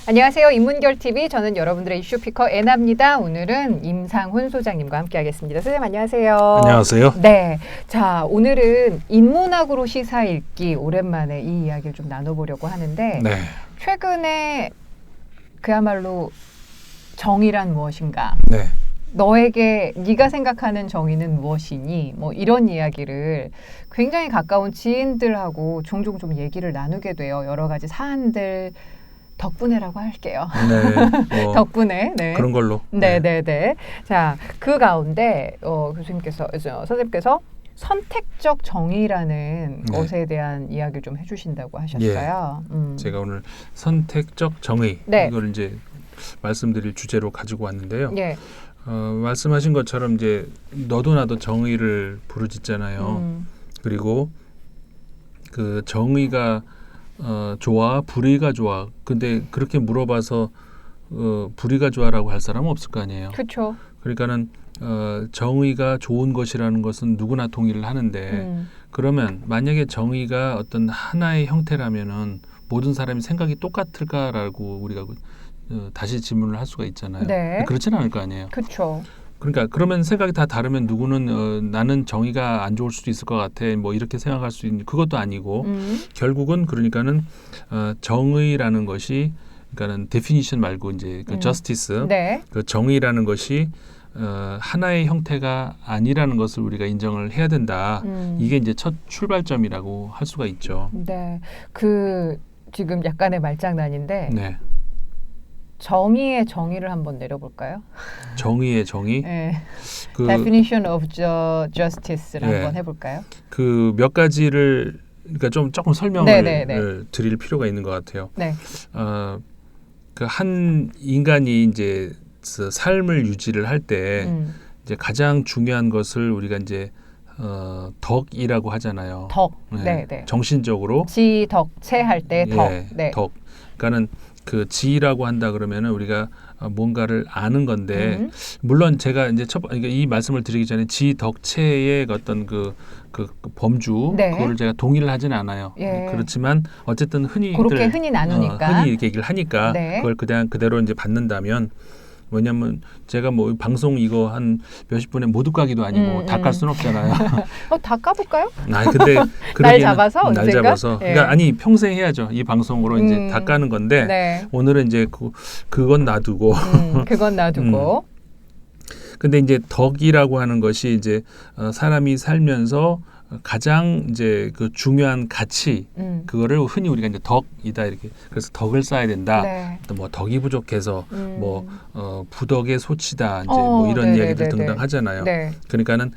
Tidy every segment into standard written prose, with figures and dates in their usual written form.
안녕하세요. 인문결TV. 저는 여러분들의 이슈 피커 애나입니다. 오늘은 임상훈 소장님과 함께하겠습니다. 선생님 안녕하세요. 안녕하세요. 네, 자 오늘은 인문학으로 시사 읽기 오랜만에 이 이야기를 좀 나눠보려고 하는데 네. 최근에 그야말로 정의란 무엇인가? 네. 너에게 네가 생각하는 정의는 무엇이니? 뭐 이런 이야기를 굉장히 가까운 지인들하고 종종 좀 얘기를 나누게 돼요. 여러 가지 사안들 덕분에라고 할게요. 네. 뭐 덕분에. 네. 그런 걸로. 네. 자, 그 가운데 선생님께서 선택적 정의라는 네. 것에 대한 이야기를 좀 해주신다고 하셨어요. 제가 오늘 선택적 정의 네. 이걸 이제 말씀드릴 주제로 가지고 왔는데요. 예. 말씀하신 것처럼 이제 너도 나도 정의를 부르짖잖아요. 그리고 그 정의가 좋아, 불의가 좋아. 근데 그렇게 물어봐서 불의가 좋아라고 할 사람은 없을 거 아니에요. 그렇죠. 그러니까는 정의가 좋은 것이라는 것은 누구나 동의를 하는데 그러면 만약에 정의가 어떤 하나의 형태라면은 모든 사람이 생각이 똑같을까라고 우리가 다시 질문을 할 수가 있잖아요. 네. 그렇지는 않을 거 아니에요. 그렇죠. 그러니까 그러면 생각이 다 다르면 누구는 나는 정의가 안 좋을 수도 있을 것 같아. 뭐 이렇게 생각할 수 있는 그것도 아니고 결국은 그러니까는 정의라는 것이 그러니까는 definition 말고 이제 그 justice 네. 그 정의라는 것이 하나의 형태가 아니라는 것을 우리가 인정을 해야 된다. 이게 이제 첫 출발점이라고 할 수가 있죠. 네. 그 지금 약간의 말장난인데 네. 정의의 정의를 한번 내려볼까요? 정의의 정의. 네. 그 Definition of justice를 네. 한번 해볼까요? 그 몇 가지를 그러니까 좀 조금 설명을 드릴 필요가 있는 것 같아요. 네. 그 한 인간이 이제 삶을 유지를 할 때 이제 가장 중요한 것을 우리가 이제 덕이라고 하잖아요. 덕. 네. 네. 정신적으로 지덕체 할 때 덕. 예, 네. 덕. 그러니까는 그 지라고 한다 그러면은 우리가 뭔가를 아는 건데 물론 제가 이제 그러니까 이 말씀을 드리기 전에 지덕체의 어떤 그 범주 네. 그거를 제가 동의를 하지는 않아요. 예. 그렇지만 어쨌든 그렇게 흔히 나누니까 흔히 이렇게 얘기를 하니까 네. 그걸 그냥 그대로 이제 받는다면 뭐냐면 제가 뭐 방송 이거 한 몇십 분에 못 듣고 하기도 아니고 다 깔 수는 없잖아요. 다 까볼까요? 아 근데 날 잡아서 날 언젠가? 잡아서 예. 그러니까 아니 평생 해야죠. 이 방송으로 이제 다 까는 건데 네. 오늘은 이제 그건 놔두고 그건 놔두고 근데 이제 덕이라고 하는 것이 이제 사람이 살면서 가장 이제 그 중요한 가치 그거를 흔히 우리가 이제 덕이다 이렇게 그래서 덕을 쌓아야 된다. 네. 또 뭐 덕이 부족해서 뭐 부덕의 소치다 이제 뭐 이런 얘기들 등등 하잖아요. 네. 그러니까는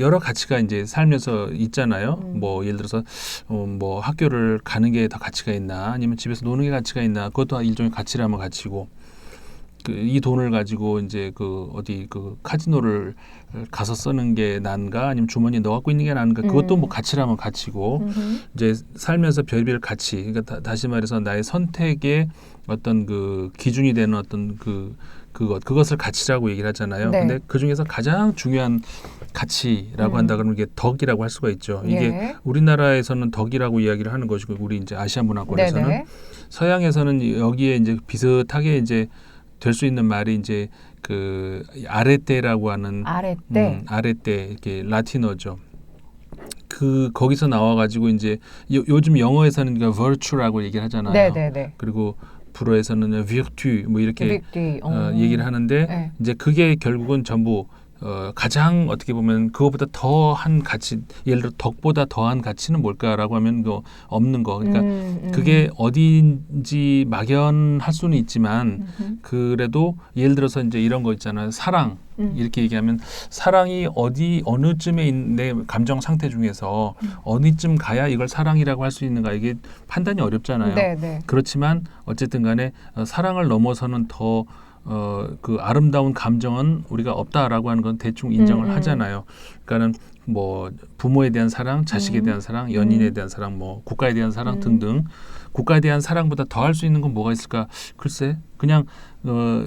여러 가치가 이제 살면서 있잖아요. 뭐 예를 들어서 뭐 학교를 가는 게 더 가치가 있나 아니면 집에서 노는 게 가치가 있나 그것도 일종의 가치라면 가치고 이 돈을 가지고 이제 어디 카지노를 가서 쓰는 게 난가 아니면 주머니에 넣어 갖고 있는 게 난가 그것도 뭐 가치라면 가치고 이제 살면서 별별 가치 그러니까 다시 말해서 나의 선택의 어떤 그 기준이 되는 어떤 그것을 가치라고 얘기를 하잖아요. 네. 근데 그 중에서 가장 중요한 가치라고 한다 그러면 이게 덕이라고 할 수가 있죠. 이게 네. 우리나라에서는 덕이라고 이야기를 하는 것이고 우리 이제 아시아 문화권에서는 네네. 서양에서는 여기에 이제 비슷하게 이제 될 수 있는 말이 이제 그 아레떼라고 하는 아레떼. 아레떼 이렇게 라틴어죠. 거기서 나와가지고 이제 요즘 영어에서는 그 virtue라고 얘기를 하잖아요. 네네네. 그리고 불어에서는 virtu 뭐 이렇게 얘기를 하는데 네. 이제 그게 결국은 전부 가장 어떻게 보면 그거보다 더한 가치 예를 들어 덕보다 더한 가치는 뭘까라고 하면 없는 거 그러니까 그게 어디인지 막연할 수는 있지만 그래도 예를 들어서 이제 이런 거 있잖아요 사랑 이렇게 얘기하면 사랑이 어느쯤에 내 감정 상태 중에서 어디쯤 가야 이걸 사랑이라고 할 수 있는가 이게 판단이 어렵잖아요. 네네. 그렇지만 어쨌든 간에 사랑을 넘어서는 더 그 아름다운 감정은 우리가 없다라고 하는 건 대충 인정을 하잖아요. 그러니까는 뭐 부모에 대한 사랑, 자식에 대한 사랑, 연인에 대한 사랑, 뭐 국가에 대한 사랑 등등 국가에 대한 사랑보다 더 할 수 있는 건 뭐가 있을까? 글쎄, 그냥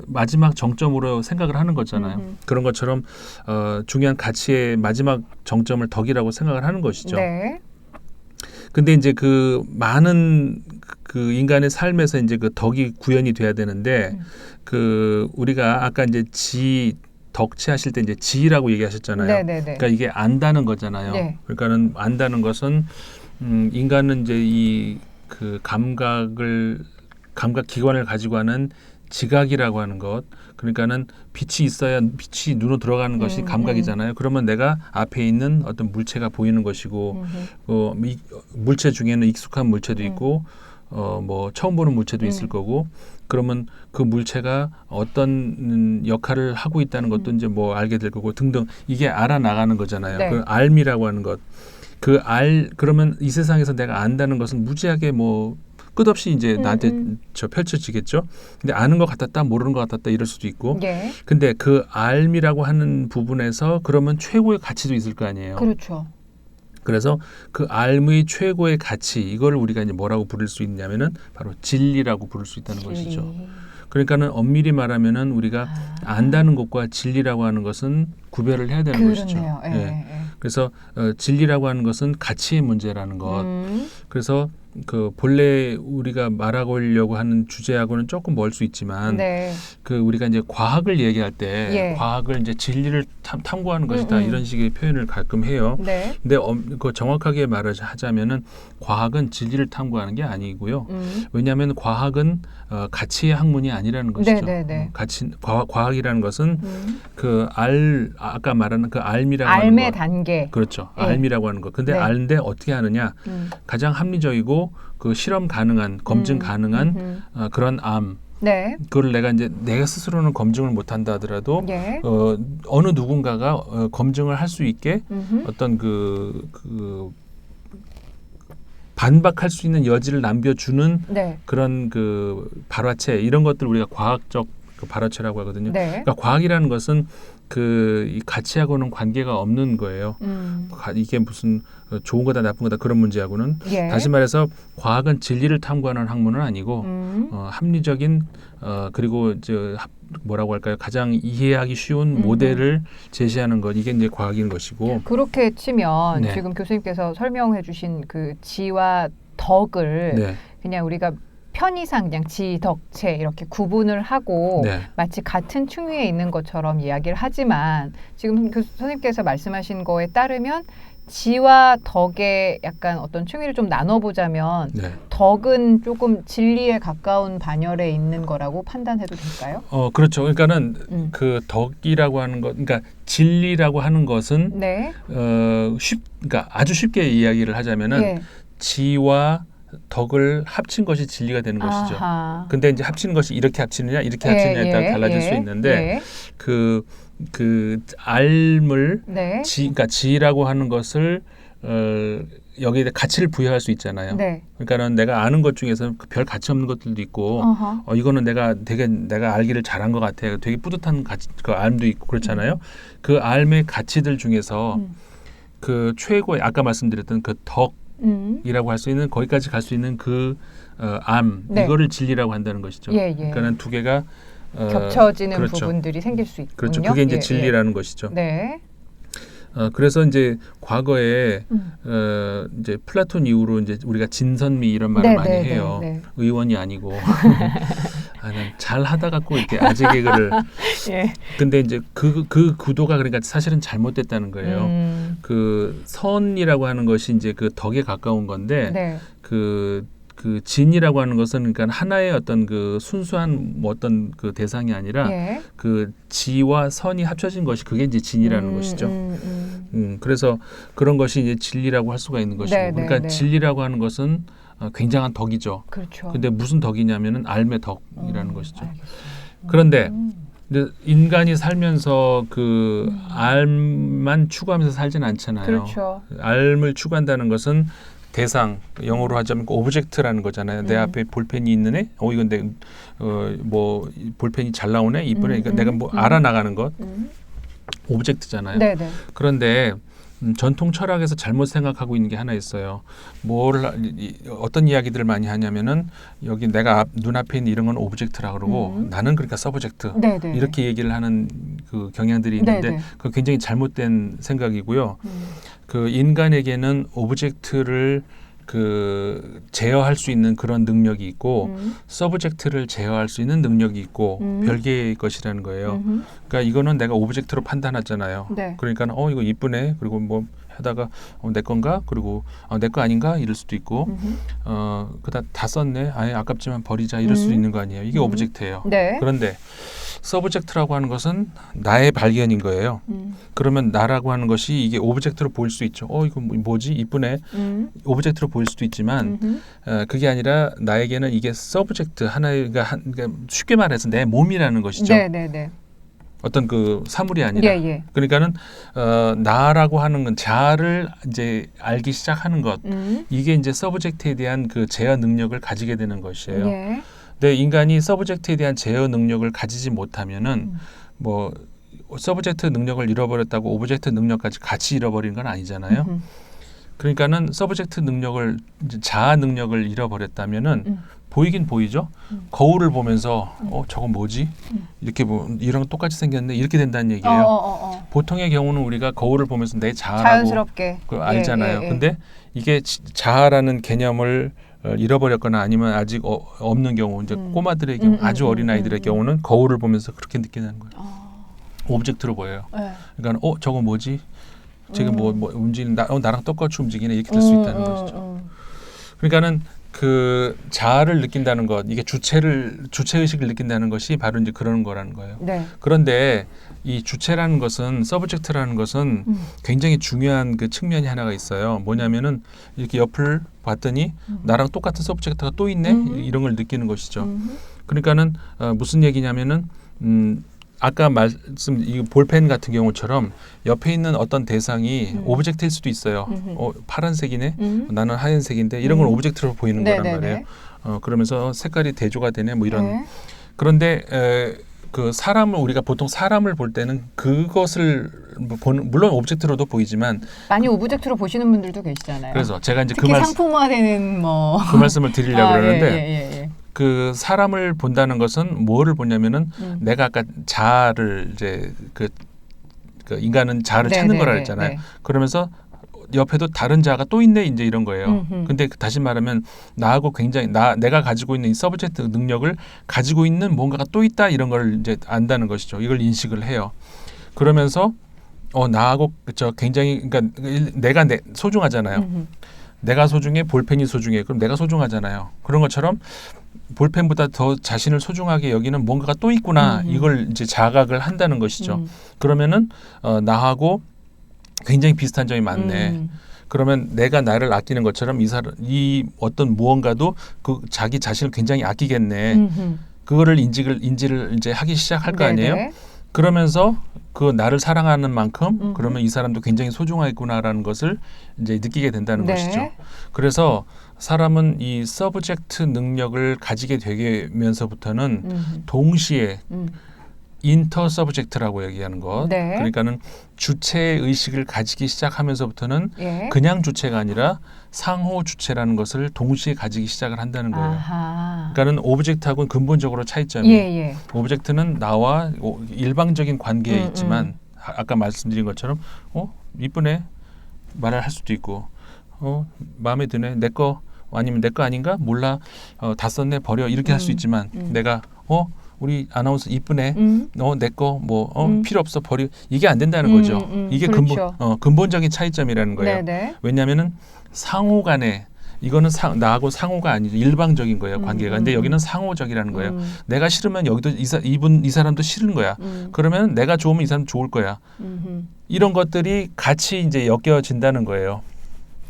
마지막 정점으로 생각을 하는 거잖아요. 그런 것처럼 중요한 가치의 마지막 정점을 덕이라고 생각을 하는 것이죠. 네. 근데 이제 그 많은 그 인간의 삶에서 이제 그 덕이 구현이 돼야 되는데 그 우리가 아까 이제 덕취하실 때 이제 지라고 얘기하셨잖아요. 네네네. 그러니까 이게 안다는 거잖아요. 네. 그러니까는 안다는 것은 인간은 이제 이 그 감각 기관을 가지고 하는 지각이라고 하는 것. 그러니까는 빛이 있어야 빛이 눈으로 들어가는 것이 감각이잖아요. 그러면 내가 앞에 있는 어떤 물체가 보이는 것이고 물체 중에는 익숙한 물체도 있고 뭐 처음 보는 물체도 있을 거고 그러면 그 물체가 어떤 역할을 하고 있다는 것도 이제 뭐 알게 될 거고 등등 이게 알아나가는 거잖아요. 네. 그 알미라고 하는 것. 그러면 이 세상에서 내가 안다는 것은 무지하게 뭐 끝없이 이제 나한테 펼쳐지겠죠. 근데 아는 것 같았다, 모르는 것 같았다 이럴 수도 있고. 예. 근데 그 알미라고 하는 부분에서 그러면 최고의 가치도 있을 거 아니에요. 그렇죠. 그래서 그 알의 최고의 가치 이거를 우리가 이제 뭐라고 부를 수 있냐면은 바로 진리라고 부를 수 있다는 것이죠. 그러니까는 엄밀히 말하면은 우리가 안다는 것과 진리라고 하는 것은 구별을 해야 되는 것이죠. 예. 예. 그래서 진리라고 하는 것은 가치의 문제라는 것. 그래서 그 본래 우리가 말하려고 하는 주제하고는 조금 멀 수 있지만 네. 그 우리가 이제 과학을 얘기할 때 예. 과학을 이제 진리를 탐구하는 것이다 이런 식의 표현을 가끔 해요. 네. 근데 그 정확하게 말하자면은 과학은 진리를 탐구하는 게 아니고요. 왜냐하면 과학은 가치의 학문이 아니라는 것이죠. 네네네. 과학이라는 것은 그 아까 말하는 그 알미라고 하는 알의 것. 단계. 그렇죠. 예. 알미라고 하는 것. 근데 네. 알인데 어떻게 하느냐? 가장 합리적이고 그 실험 가능한 검증 가능한 그런 암. 네. 그걸 내가 스스로는 검증을 못한다 하더라도 예. 어느 누군가가 검증을 할 수 있게 어떤 그 반박할 수 있는 여지를 남겨주는 네. 그런 그 발화체 이런 것들 우리가 과학적 그 발화체라고 하거든요. 네. 그러니까 과학이라는 것은 이 가치하고는 관계가 없는 거예요. 이게 무슨 좋은 거다 나쁜 거다 그런 문제하고는 예. 다시 말해서 과학은 진리를 탐구하는 학문은 아니고 합리적인 그리고 뭐라고 할까요? 가장 이해하기 쉬운 모델을 제시하는 것 이게 이제 과학인 것이고 그렇게 치면 네. 지금 교수님께서 설명해주신 그 지와 덕을 네. 그냥 우리가 편의상 그냥 지, 덕, 체 이렇게 구분을 하고 네. 마치 같은 층위에 있는 것처럼 이야기를 하지만 지금 선생님께서 말씀하신 거에 따르면 지와 덕의 약간 어떤 층위를 좀 나눠보자면 네. 덕은 조금 진리에 가까운 반열에 있는 거라고 판단해도 될까요? 그렇죠. 그러니까는 그 덕이라고 하는 것, 그러니까 진리라고 하는 것은 네. 그러니까 아주 쉽게 이야기를 하자면은 예. 지와 덕을 합친 것이 진리가 되는 것이죠. 아하. 근데 이제 합치는 것이 이렇게 합치느냐, 이렇게 합치느냐에 따라 달라질 수 있는데 그 알물 네. 그러니까 지라고 하는 것을 여기에 가치를 부여할 수 있잖아요. 네. 그러니까는 내가 아는 것 중에서 별 가치 없는 것들도 있고, 이거는 내가 알기를 잘한 것 같아. 되게 뿌듯한 그 알도 있고 그렇잖아요. 그 알의 가치들 중에서 그 최고의 아까 말씀드렸던 그 덕이라고 할 수 있는 거기까지 갈 수 있는 그 네. 이거를 진리라고 한다는 것이죠. 예. 그러니까는 두 개가 겹쳐지는 그렇죠. 부분들이 생길 수 있군요. 그렇죠. 그게 이제 진리라는 것이죠. 네. 그래서 이제 과거에 이제 플라톤 이후로 이제 우리가 진선미 이런 말을 많이 해요. 네. 의원이 아니고 난 잘 하다가 꼭 이렇게 아재 개그를. 예. 근데 이제 그 구도가 그러니까 사실은 잘못됐다는 거예요. 그 선이라고 하는 것이 이제 그 덕에 가까운 건데 네. 그 진이라고 하는 것은 그러니까 하나의 어떤 그 순수한 뭐 어떤 그 대상이 아니라 예. 그 지와 선이 합쳐진 것이 그게 이제 진이라는 것이죠. 그래서 그런 것이 이제 진리라고 할 수가 있는 것이고, 그러니까 진리라고 하는 것은 굉장한 덕이죠. 그렇죠. 근데 무슨 덕이냐면은 알의 덕이라는 것이죠. 알겠어요. 그런데 이제 인간이 살면서 그 알만 추구하면서 살지는 않잖아요. 그렇죠. 알을 추구한다는 것은 대상, 영어로 하자면 오브젝트라는 거잖아요. 내 앞에 볼펜이 있는 애, 이건 뭐 볼펜이 잘 나오네, 이번에 그러니까 내가 뭐 알아나가는 것, 오브젝트잖아요. 네네. 그런데 전통 철학에서 잘못 생각하고 있는 게 하나 있어요. 어떤 이야기들을 많이 하냐면은 여기 내가 눈앞에 있는 이런 건 오브젝트라 그러고 나는 그러니까 서브젝트 네네. 이렇게 얘기를 하는 그 경향들이 있는데 네네. 그 굉장히 잘못된 생각이고요. 그 인간에게는 오브젝트를 그 제어할 수 있는 그런 능력이 있고 서브젝트를 제어할 수 있는 능력이 있고 별개의 것이라는 거예요. 그러니까 이거는 내가 오브젝트로 판단하잖아요. 네. 그러니까 이거 이쁘네. 그리고 뭐 하다가 내 건가? 그리고 내 거 아닌가? 이럴 수도 있고 그다 다 썼네. 아예 아깝지만 버리자 이럴 수도 있는 거 아니에요. 이게 오브젝트예요. 네. 그런데 서브젝트라고 하는 것은 나의 발견인 거예요. 그러면 나라고 하는 것이 이게 오브젝트로 보일 수 있죠. 이거 뭐지? 이쁘네. 오브젝트로 보일 수도 있지만 그게 아니라 나에게는 이게 서브젝트 하나의 그러니까 쉽게 말해서 내 몸이라는 것이죠. 네네네. 어떤 그 사물이 아니라. 예. 그러니까는 나라고 하는 건 자아를 이제 알기 시작하는 것. 이게 이제 서브젝트에 대한 그 제어 능력을 가지게 되는 것이에요. 예. 근데 인간이 서브젝트에 대한 제어 능력을 가지지 못하면은 뭐 서브젝트 능력을 잃어버렸다고 오브젝트 능력까지 같이 잃어버린 건 아니잖아요. 그러니까는 서브젝트 능력을 이제 자아 능력을 잃어버렸다면은 보이긴 보이죠. 거울을 보면서 저건 뭐지? 이렇게 이런 거 똑같이 생겼는데 이렇게 된다는 얘기예요. 보통의 경우는 우리가 거울을 보면서 내 자아라고 자연스럽게 알잖아요. 근데 이게 자아라는 개념을 잃어버렸거나 아니면 아직 없는 경우, 이제 꼬마들의 경우, 아주 어린 아이들의 경우는 거울을 보면서 그렇게 느끼는 거예요. 오브젝트로 보여요. 네. 그러니까 저거 뭐지? 지금 뭐 움직이는 나랑 똑같이 움직이네 이렇게 될 수 있다는 것이죠. 그러니까는 그 자아를 느낀다는 것, 이게 주체 의식을 느낀다는 것이 바로 이제 그런 거라는 거예요. 네. 그런데 이 주체라는 것은 서브젝트라는 것은 굉장히 중요한 그 측면이 하나가 있어요. 뭐냐면은 이렇게 옆을 봤더니 나랑 똑같은 서브젝트가 또 있네 이런 걸 느끼는 것이죠. 그러니까는 무슨 얘기냐면은 아까 이 볼펜 같은 경우처럼 옆에 있는 어떤 대상이 오브젝트일 수도 있어요. 파란색이네. 나는 하얀색인데 이런 건 오브젝트로 보이는 거란 말이에요. 그러면서 색깔이 대조가 되네. 뭐 이런. 네. 그런데 그 사람을 우리가 보통 사람을 볼 때는 그것을 보는, 물론 오브젝트로도 보이지만 많이 오브젝트로 보시는 분들도 계시잖아요. 그래서 제가 이제 특히 상품화되는 뭐 그 말씀을 드리려고 그러는데 예. 그 사람을 본다는 것은 뭐를 보냐면은 내가 아까 자아를 이제 그 인간은 자아를 찾는 거라 했잖아요. 네. 그러면서 옆에도 다른 자아가 또 있네 이제 이런 거예요. 근데 다시 말하면 나하고 굉장히 내가 가지고 있는 이 서브젝트 능력을 가지고 있는 뭔가가 또 있다 이런 걸 이제 안다는 것이죠. 이걸 인식을 해요. 그러면서 나하고 굉장히 그러니까 내가 소중하잖아요. 내가 소중해, 볼펜이 소중해. 그럼 내가 소중하잖아요. 그런 것처럼 볼펜보다 더 자신을 소중하게 여기는 뭔가가 또 있구나. 이걸 이제 자각을 한다는 것이죠. 그러면은 나하고 굉장히 비슷한 점이 많네. 그러면 내가 나를 아끼는 것처럼 이 어떤 무언가도 그 자기 자신을 굉장히 아끼겠네. 그거를 인지를 이제 하기 시작할 거 아니에요. 그러면서 그 나를 사랑하는 만큼 그러면 이 사람도 굉장히 소중하구나라는 것을 이제 느끼게 된다는 것이죠. 그래서 사람은 이 서브젝트 능력을 가지게 되면서부터는 동시에 인터 서브젝트라고 얘기하는 것. 네. 그러니까는 주체 의식을 가지기 시작하면서부터는 예. 그냥 주체가 아니라 상호 주체라는 것을 동시에 가지기 시작을 한다는 거예요. 아하. 그러니까는 오브젝트하고는 근본적으로 차이점이 예. 오브젝트는 나와 일방적인 관계에 있지만 아까 말씀드린 것처럼 이쁘네 말을 할 수도 있고 마음에 드네 내 거 아니면 내 거 아닌가 몰라 다 썼네 버려 이렇게 할 수 있지만 내가 우리 아나운서 이쁘네 내 거 뭐 필요 없어 버려 이게 안 된다는 거죠. 이게 그렇죠. 근본적인 차이점이라는 거예요. 네네. 왜냐하면은 상호간에 이거는 나하고 상호가 아니죠. 일방적인 거예요. 관계가. 근데 여기는 상호적이라는 거예요. 내가 싫으면 여기도 이 사람도 싫은 거야. 그러면 내가 좋으면 이 사람 좋을 거야. 이런 것들이 같이 이제 엮여진다는 거예요.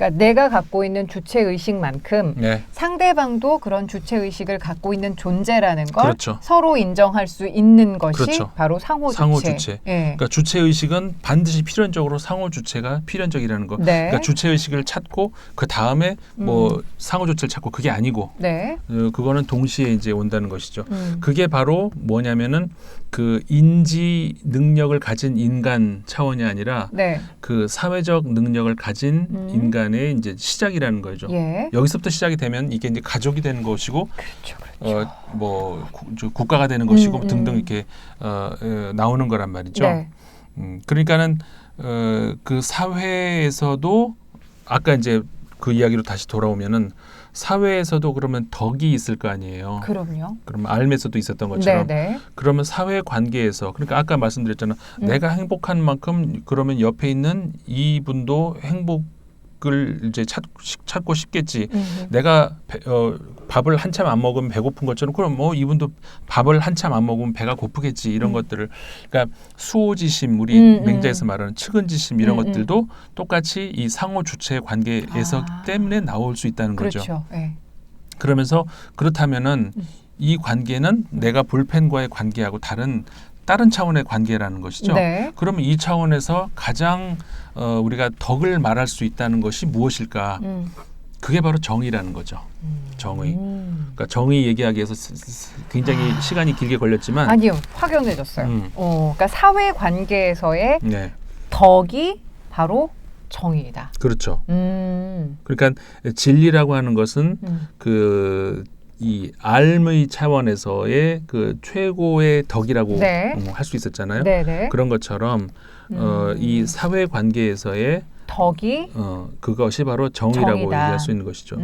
그러니까 내가 갖고 있는 주체 의식만큼 네. 상대방도 그런 주체 의식을 갖고 있는 존재라는 걸 그렇죠. 서로 인정할 수 있는 것이 그렇죠. 바로 상호 주체. 예. 그러니까 주체 의식은 반드시 필연적으로 상호 주체가 필연적이라는 거. 네. 그러니까 주체 의식을 찾고 그 다음에 뭐 상호 주체를 찾고 그게 아니고 네. 그거는 동시에 이제 온다는 것이죠. 음. 그게 바로 뭐냐면은 그 인지 능력을 가진 인간 차원이 아니라 네. 그 사회적 능력을 가진 인간의 이제 시작이라는 거죠. 예. 여기서부터 시작이 되면 이게 이제 가족이 되는 것이고, 그렇죠. 뭐 국가가 되는 것이고 등등 음. 이렇게 나오는 거란 말이죠. 네. 그러니까는 그 사회에서도 아까 이제 그 이야기로 다시 돌아오면은 사회에서도 그러면 덕이 있을 거 아니에요. 그럼요. 그러면 알에서도 있었던 것처럼 네. 그러면 사회 관계에서 그러니까 아까 말씀드렸잖아. 내가 행복한 만큼 그러면 옆에 있는 이분도 행복을 이제 찾고 싶겠지. 내가 밥을 한참 안 먹으면 배고픈 것처럼 그럼 뭐 이분도 밥을 한참 안 먹으면 배가 고프겠지 이런 것들을 그러니까 수호지심 우리 맹자에서 말하는 측은지심 이런 것들도 똑같이 이 상호 주체 관계에서 때문에 나올 수 있다는 거죠. 그렇죠. 네. 그러면서 그렇다면은 이 관계는 내가 볼펜과의 관계하고 다른 차원의 관계라는 것이죠. 네. 그러면 이 차원에서 가장 우리가 덕을 말할 수 있다는 것이 무엇일까? 그게 바로 정의라는 거죠. 정의. 그러니까 정의 얘기하기 위해서 굉장히 시간이 길게 걸렸지만 아니요. 확연해졌어요. 그러니까 사회 관계에서의 네. 덕이 바로 정의이다. 그렇죠. 그러니까 진리라고 하는 것은 이 알의 차원에서의 그 최고의 덕이라고 네. 할 수 있었잖아요. 네네. 그런 것처럼 이 사회 관계에서의 덕이 그것이 바로 정의라고 정의다. 얘기할 수 있는 것이죠.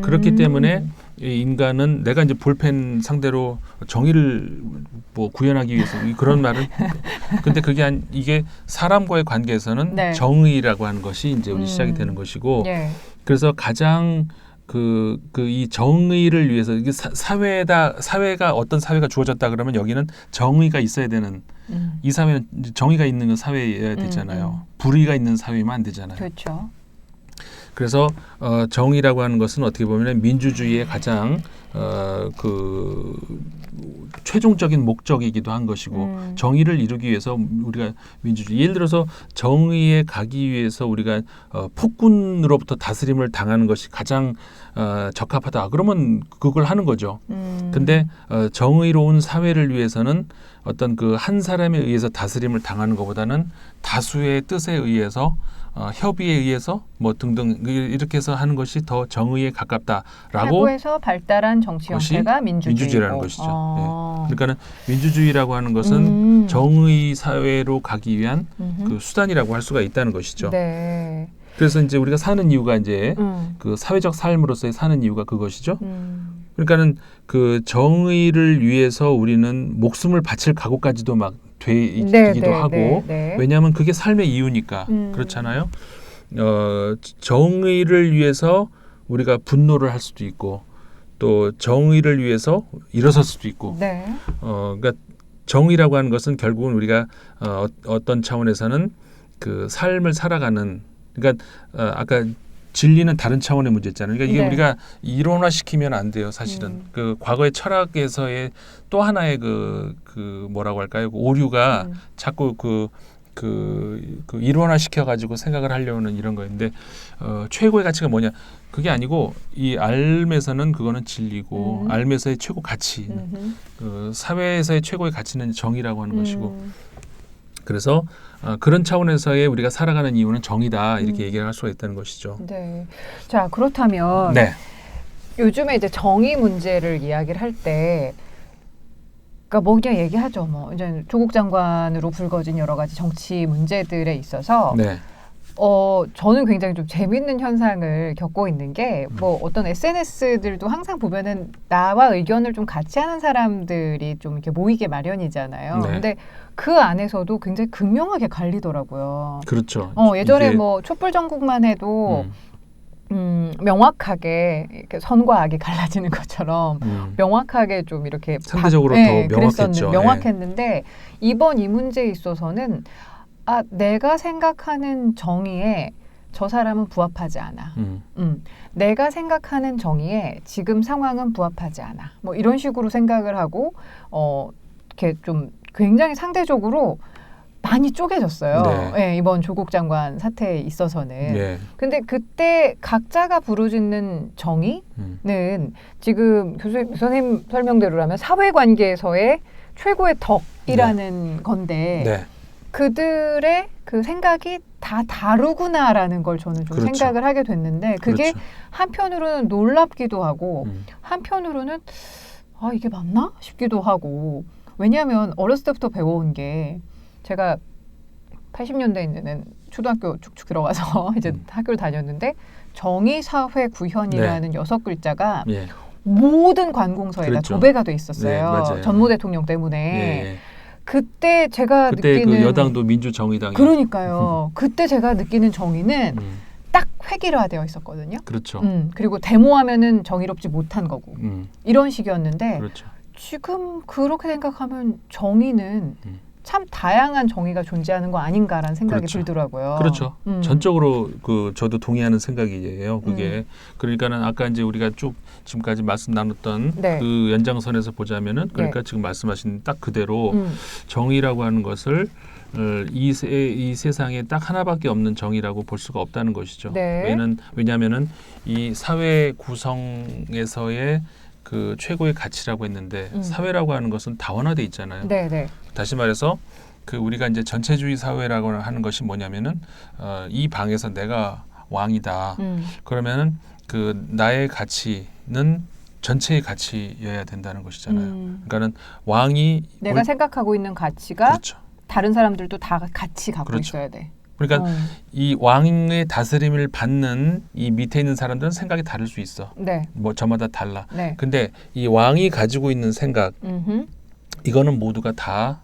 그렇기 때문에 이 인간은 내가 이제 볼펜 상대로 정의를 뭐 구현하기 위해서 그런 말을 근데 그게 이게 사람과의 관계에서는 네. 정의라고 하는 것이 이제 우리 시작이 되는 것이고 예. 그래서 가장 이 정의를 위해서 이게 사회가 어떤 사회가 주어졌다 그러면 여기는 정의가 있어야 되는 이 사회는 정의가 있는 사회여야 되잖아요. 불의가 있는 사회면 안 되잖아요. 그렇죠. 그래서 정의라고 하는 것은 어떻게 보면 민주주의의 가장 그 최종적인 목적이기도 한 것이고 정의를 이루기 위해서 우리가 민주주의 예를 들어서 정의에 가기 위해서 우리가 폭군으로부터 다스림을 당하는 것이 가장 적합하다. 그러면 그걸 하는 거죠. 근데 정의로운 사회를 위해서는 어떤 그 한 사람에 의해서 다스림을 당하는 것보다는 다수의 뜻에 의해서 협의에 의해서 뭐 등등 이렇게 해서 하는 것이 더 정의에 가깝다라고 사고에서 발달한 정치 형태가 민주주의라는 것이죠. 예. 그러니까는 민주주의라고 하는 것은 정의 사회로 가기 위한 그 수단이라고 할 수가 있다는 것이죠. 네. 그래서 이제 우리가 사는 이유가 이제 그 사회적 삶으로서의 사는 이유가 그것이죠. 그러니까는 그 정의를 위해서 우리는 목숨을 바칠 각오까지도 막 되기도 하고 왜냐하면 그게 삶의 이유니까 그렇잖아요. 정의를 위해서 우리가 분노를 할 수도 있고 또 정의를 위해서 일어설 수도 있고 그러니까 정의라고 하는 것은 결국은 우리가 어떤 차원에서는 그 삶을 살아가는 그러니까 아까 진리는 다른 차원의 문제였잖아요. 그러니까 이게 우리가 이론화시키면 안 돼요, 사실은. 그 과거의 철학에서의 또 하나의 그 뭐라고 할까요? 그 오류가 자꾸 그 이론화시켜 가지고 생각을 하려는 이런 거였는데 최고의 가치가 뭐냐? 그게 아니고 이 알에서는 그거는 진리고 알에서의 최고 가치, 그 사회에서의 최고의 가치는 정의라고 하는 것이고. 그래서 그런 차원에서의 우리가 살아가는 이유는 정의다 이렇게 얘기를 할 수가 있다는 것이죠. 네. 자 그렇다면 요즘에 이제 정의 문제를 이야기를 할 때, 그러니까 뭐 그냥 얘기하죠. 뭐 이제 조국 장관으로 불거진 여러 가지 정치 문제들에 있어서. 저는 굉장히 좀 재밌는 현상을 겪고 있는 게 뭐 어떤 SNS들도 항상 보면은 나와 의견을 좀 같이 하는 사람들이 좀 이렇게 모이게 마련이잖아요. 근데 그 안에서도 굉장히 극명하게 갈리더라고요. 그렇죠. 예전에 뭐 촛불 전국만 해도 명확하게 이렇게 선과 악이 갈라지는 것처럼 명확하게 좀 이렇게 상대적으로 더 명확했죠. 명확했는데 이번 이 문제에 있어서는 내가 생각하는 정의에 저 사람은 부합하지 않아. 내가 생각하는 정의에 지금 상황은 부합하지 않아. 뭐 이런 식으로 생각을 하고 이렇게 좀 굉장히 상대적으로 많이 쪼개졌어요. 네. 네, 이번 조국 장관 사태에 있어서는. 네. 근데 그때 각자가 부르짖는 정의는 지금 선생님 설명대로라면 사회관계에서의 최고의 덕이라는 건데 네. 그들의 그 생각이 다 다르구나라는 걸 저는 좀 그렇죠. 생각을 하게 됐는데 그게 그렇죠. 한편으로는 놀랍기도 하고 한편으로는 아 이게 맞나 싶기도 하고 왜냐하면 어렸을 때부터 배워온 게 제가 80년대에는 초등학교 쭉쭉 들어가서 이제 학교를 다녔는데 정의, 사회, 구현이라는 6글자가 예. 모든 관공서에다 그렇죠. 도배가 돼 있었어요. 네, 맞아요. 전모 대통령 때문에. 예. 그때 제가 그때 느끼는 그 여당도 민주정의당이 그러니까요. 그때 제가 느끼는 정의는 딱 획일화되어 있었거든요. 그렇죠. 그리고 데모하면은 정의롭지 못한 거고 이런 식이었는데 그렇죠. 지금 그렇게 생각하면 정의는 참 다양한 정의가 존재하는 거 아닌가라는 생각이 그렇죠. 들더라고요. 그렇죠. 전적으로 그 저도 동의하는 생각이에요. 그게 그러니까는 아까 이제 우리가 쭉 지금까지 말씀 나눴던 네. 그 연장선에서 보자면은 그러니까 네. 지금 말씀하신 딱 그대로 정의라고 하는 것을 이 세상에 딱 하나밖에 없는 정의라고 볼 수가 없다는 것이죠. 네. 왜냐하면은 이 사회 구성에서의 그 최고의 가치라고 했는데 사회라고 하는 것은 다원화돼 있잖아요. 네, 네. 다시 말해서 그 우리가 이제 전체주의 사회라고 하는 것이 뭐냐면은 이 방에서 내가 왕이다. 그러면은 그 나의 가치는 전체의 가치여야 된다는 것이잖아요. 그러니까는 왕이 내가 생각하고 있는 가치가 그렇죠. 다른 사람들도 다 같이 갖고 그렇죠. 있어야 돼. 그러니까 이 왕의 다스림을 받는 이 밑에 있는 사람들은 생각이 다를 수 있어. 네. 뭐 저마다 달라. 네. 근데 이 왕이 가지고 있는 생각 이거는 모두가 다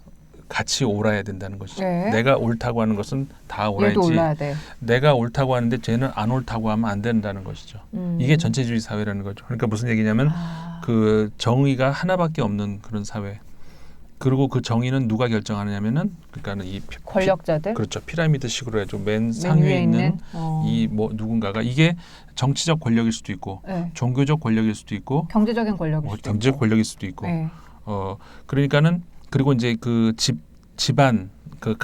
같이 옳아야 된다는 것이죠. 네. 내가 옳다고 하는 것은 다 얘도 옳아야지. 올라야 돼. 내가 옳다고 하는데 쟤는 안 옳다고 하면 안 된다는 것이죠. 이게 전체주의 사회라는 거죠. 그러니까 무슨 얘기냐면 그 정의가 하나밖에 없는 그런 사회. 그리고 그 정의는 누가 결정하느냐면은 그러니까는 이 권력자들. 그렇죠. 피라미드식으로 해서 맨 상위에 있는 이 뭐 누군가가 이게 정치적 권력일 수도 있고 네. 종교적 권력일 수도 있고 경제적인 권력일 수도 경제적 있고. 권력일 수도 있고 네. 그러니까는 그리고 이제 그 집안 그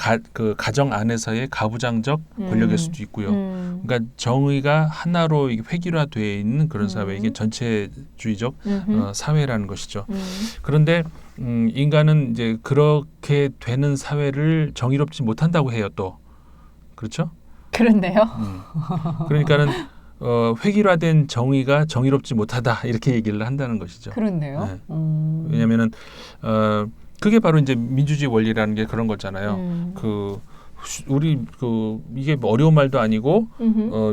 가정 안에서의 가부장적 권력일 수도 있고요. 그러니까 정의가 하나로 획일화되어 있는 그런 사회 이게 전체주의적 사회라는 것이죠. 그런데 인간은 이제 그렇게 되는 사회를 정의롭지 못한다고 해요. 또 그렇죠? 그렇네요. 그러니까는 획일화된 정의가 정의롭지 못하다 이렇게 얘기를 한다는 것이죠. 그렇네요. 네. 왜냐하면은 그게 바로 이제 민주주의 원리라는 게 그런 거잖아요. 우리 이게 뭐 어려운 말도 아니고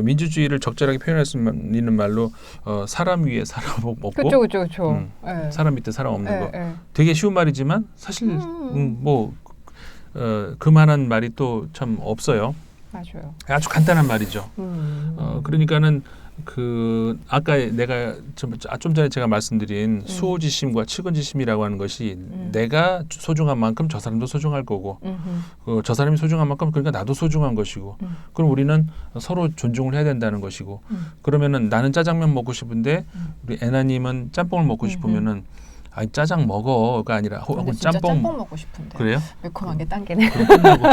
민주주의를 적절하게 표현할 수 있는 말로 사람 위에 사람 없고 그렇죠. 사람 밑에 사람 없는 거 네. 되게 쉬운 말이지만 사실 그만한 말이 또 참 없어요. 맞아요. 아주 간단한 말이죠. 그러니까는 아까 내가 좀 전에 제가 말씀드린 수호지심과 측은지심이라고 하는 것이 내가 소중한 만큼 저 사람도 소중할 거고 저 사람이 소중한 만큼 그러니까 나도 소중한 것이고 그럼 우리는 서로 존중을 해야 된다는 것이고 그러면은 나는 짜장면 먹고 싶은데 우리 애나님은 짬뽕을 먹고 싶으면은 아니 짜장 먹어가 아니라 혹은 짬뽕 먹고 싶은데 그래요? 매콤한 게 당기네. 그럼 끝나고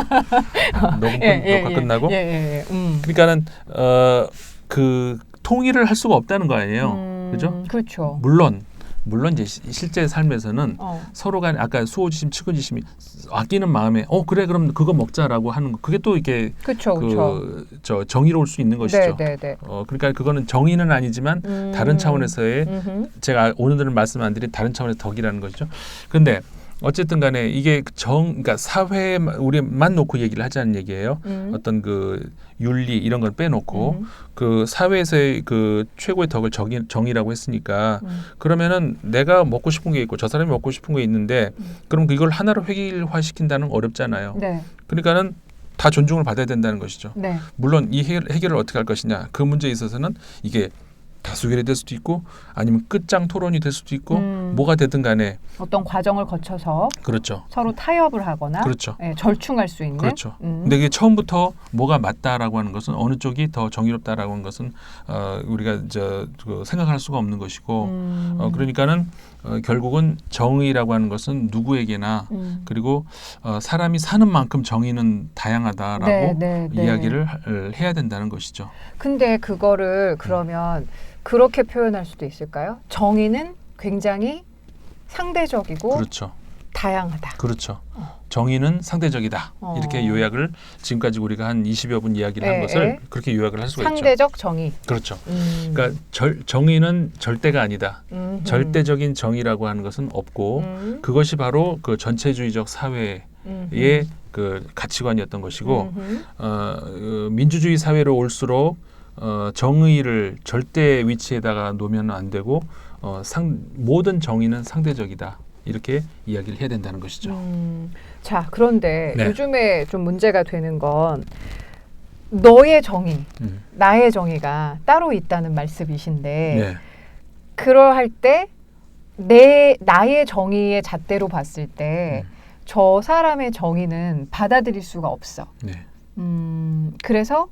녹화 끝나고 그러니까는 그 통일을 할 수가 없다는 거 아니에요, 그죠? 그렇죠. 물론 이제 실제 삶에서는 서로 간에 아까 수호지심, 측은지심이 아끼는 마음에 그래 그럼 그거 먹자라고 하는 거 그게 또 이게 저 정의로울 수 있는 것이죠. 네. 그러니까 그거는 정의는 아니지만 다른 차원에서의 제가 오늘은 말씀 안 드린 다른 차원의 덕이라는 것이죠. 그런데 어쨌든 간에 이게 그러니까 사회 우리만 놓고 얘기를 하자는 얘기예요. 어떤 그 윤리 이런 걸 빼놓고 그 사회에서의 그 최고의 덕을 정의라고 했으니까 그러면은 내가 먹고 싶은 게 있고 저 사람이 먹고 싶은 게 있는데 그럼 이걸 하나로 획일화시킨다는 건 어렵잖아요. 네. 그러니까는 다 존중을 받아야 된다는 것이죠. 네. 물론 이 해결을 어떻게 할 것이냐 그 문제에 있어서는 이게 다수결이 될 수도 있고 아니면 끝장 토론이 될 수도 있고 뭐가 되든 간에 어떤 과정을 거쳐서 그렇죠. 서로 타협을 하거나 그렇죠. 예, 절충할 수 있는. 그렇죠. 근데 이게 처음부터 뭐가 맞다라고 하는 것은 어느 쪽이 더 정의롭다라고 하는 것은 우리가 생각할 수가 없는 것이고 그러니까는 결국은 정의라고 하는 것은 누구에게나 그리고 사람이 사는 만큼 정의는 다양하다라고 네, 네, 네. 이야기를 해야 된다는 것이죠. 근데 그거를 그러면 그렇게 표현할 수도 있을까요? 정의는 굉장히 상대적이고 그렇죠. 다양하다. 그렇죠. 정의는 상대적이다. 이렇게 요약을 지금까지 우리가 한 20여 분 이야기를 한 것을 그렇게 요약을 할 수가 있죠. 상대적 정의. 그렇죠. 그러니까 정의는 절대가 아니다. 절대적인 정의라고 하는 것은 없고 그것이 바로 그 전체주의적 사회의 그 가치관이었던 것이고 민주주의 사회로 올수록 정의를 절대 위치에다가 놓으면 안 되고 모든 정의는 상대적이다. 이렇게 이야기를 해야 된다는 것이죠. 자, 그런데 네. 요즘에 좀 문제가 되는 건 너의 정의, 나의 정의가 따로 있다는 말씀이신데 네. 그러할 때 나의 정의의 잣대로 봤을 때 저 사람의 정의는 받아들일 수가 없어. 네. 그래서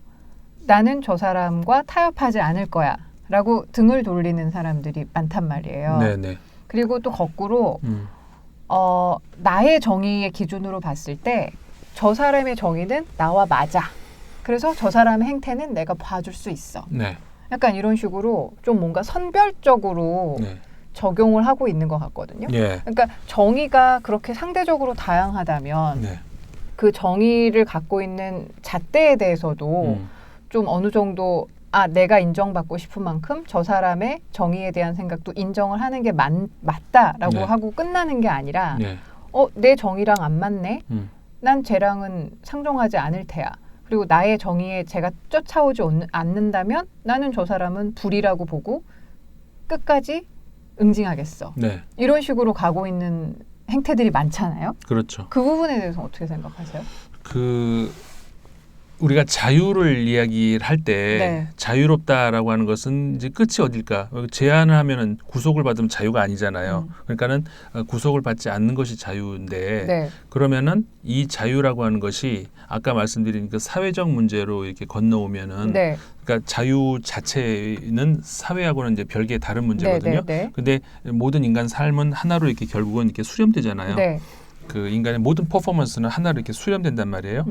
나는 저 사람과 타협하지 않을 거야 라고 등을 돌리는 사람들이 많단 말이에요. 네, 네. 그리고 또 거꾸로 나의 정의의 기준으로 봤을 때 저 사람의 정의는 나와 맞아. 그래서 저 사람의 행태는 내가 봐줄 수 있어. 네. 약간 이런 식으로 좀 뭔가 선별적으로 네. 적용을 하고 있는 것 같거든요. 네. 그러니까 정의가 그렇게 상대적으로 다양하다면 네. 그 정의를 갖고 있는 잣대에 대해서도 좀 어느 정도 내가 인정받고 싶은 만큼 저 사람의 정의에 대한 생각도 인정을 하는 게 맞다라고 네. 하고 끝나는 게 아니라 네. 내 정의랑 안 맞네? 난 쟤랑은 상종하지 않을 테야. 그리고 나의 정의에 제가 쫓아오지 않는다면 나는 저 사람은 불이라고 보고 끝까지 응징하겠어. 네. 이런 식으로 가고 있는 행태들이 많잖아요. 그렇죠. 그 부분에 대해서 어떻게 생각하세요? 우리가 자유를 이야기를 할 때 네. 자유롭다라고 하는 것은 이제 끝이 어딜까? 제한을 하면은 구속을 받으면 자유가 아니잖아요. 그러니까는 구속을 받지 않는 것이 자유인데 네. 그러면은 이 자유라고 하는 것이 아까 말씀드린 그 사회적 문제로 이렇게 건너오면은 네. 그러니까 자유 자체는 사회하고는 이제 별개의 다른 문제거든요. 네. 근데 모든 인간 삶은 하나로 이렇게 결국은 이렇게 수렴되잖아요. 네. 그 인간의 모든 퍼포먼스는 하나로 이렇게 수렴된단 말이에요.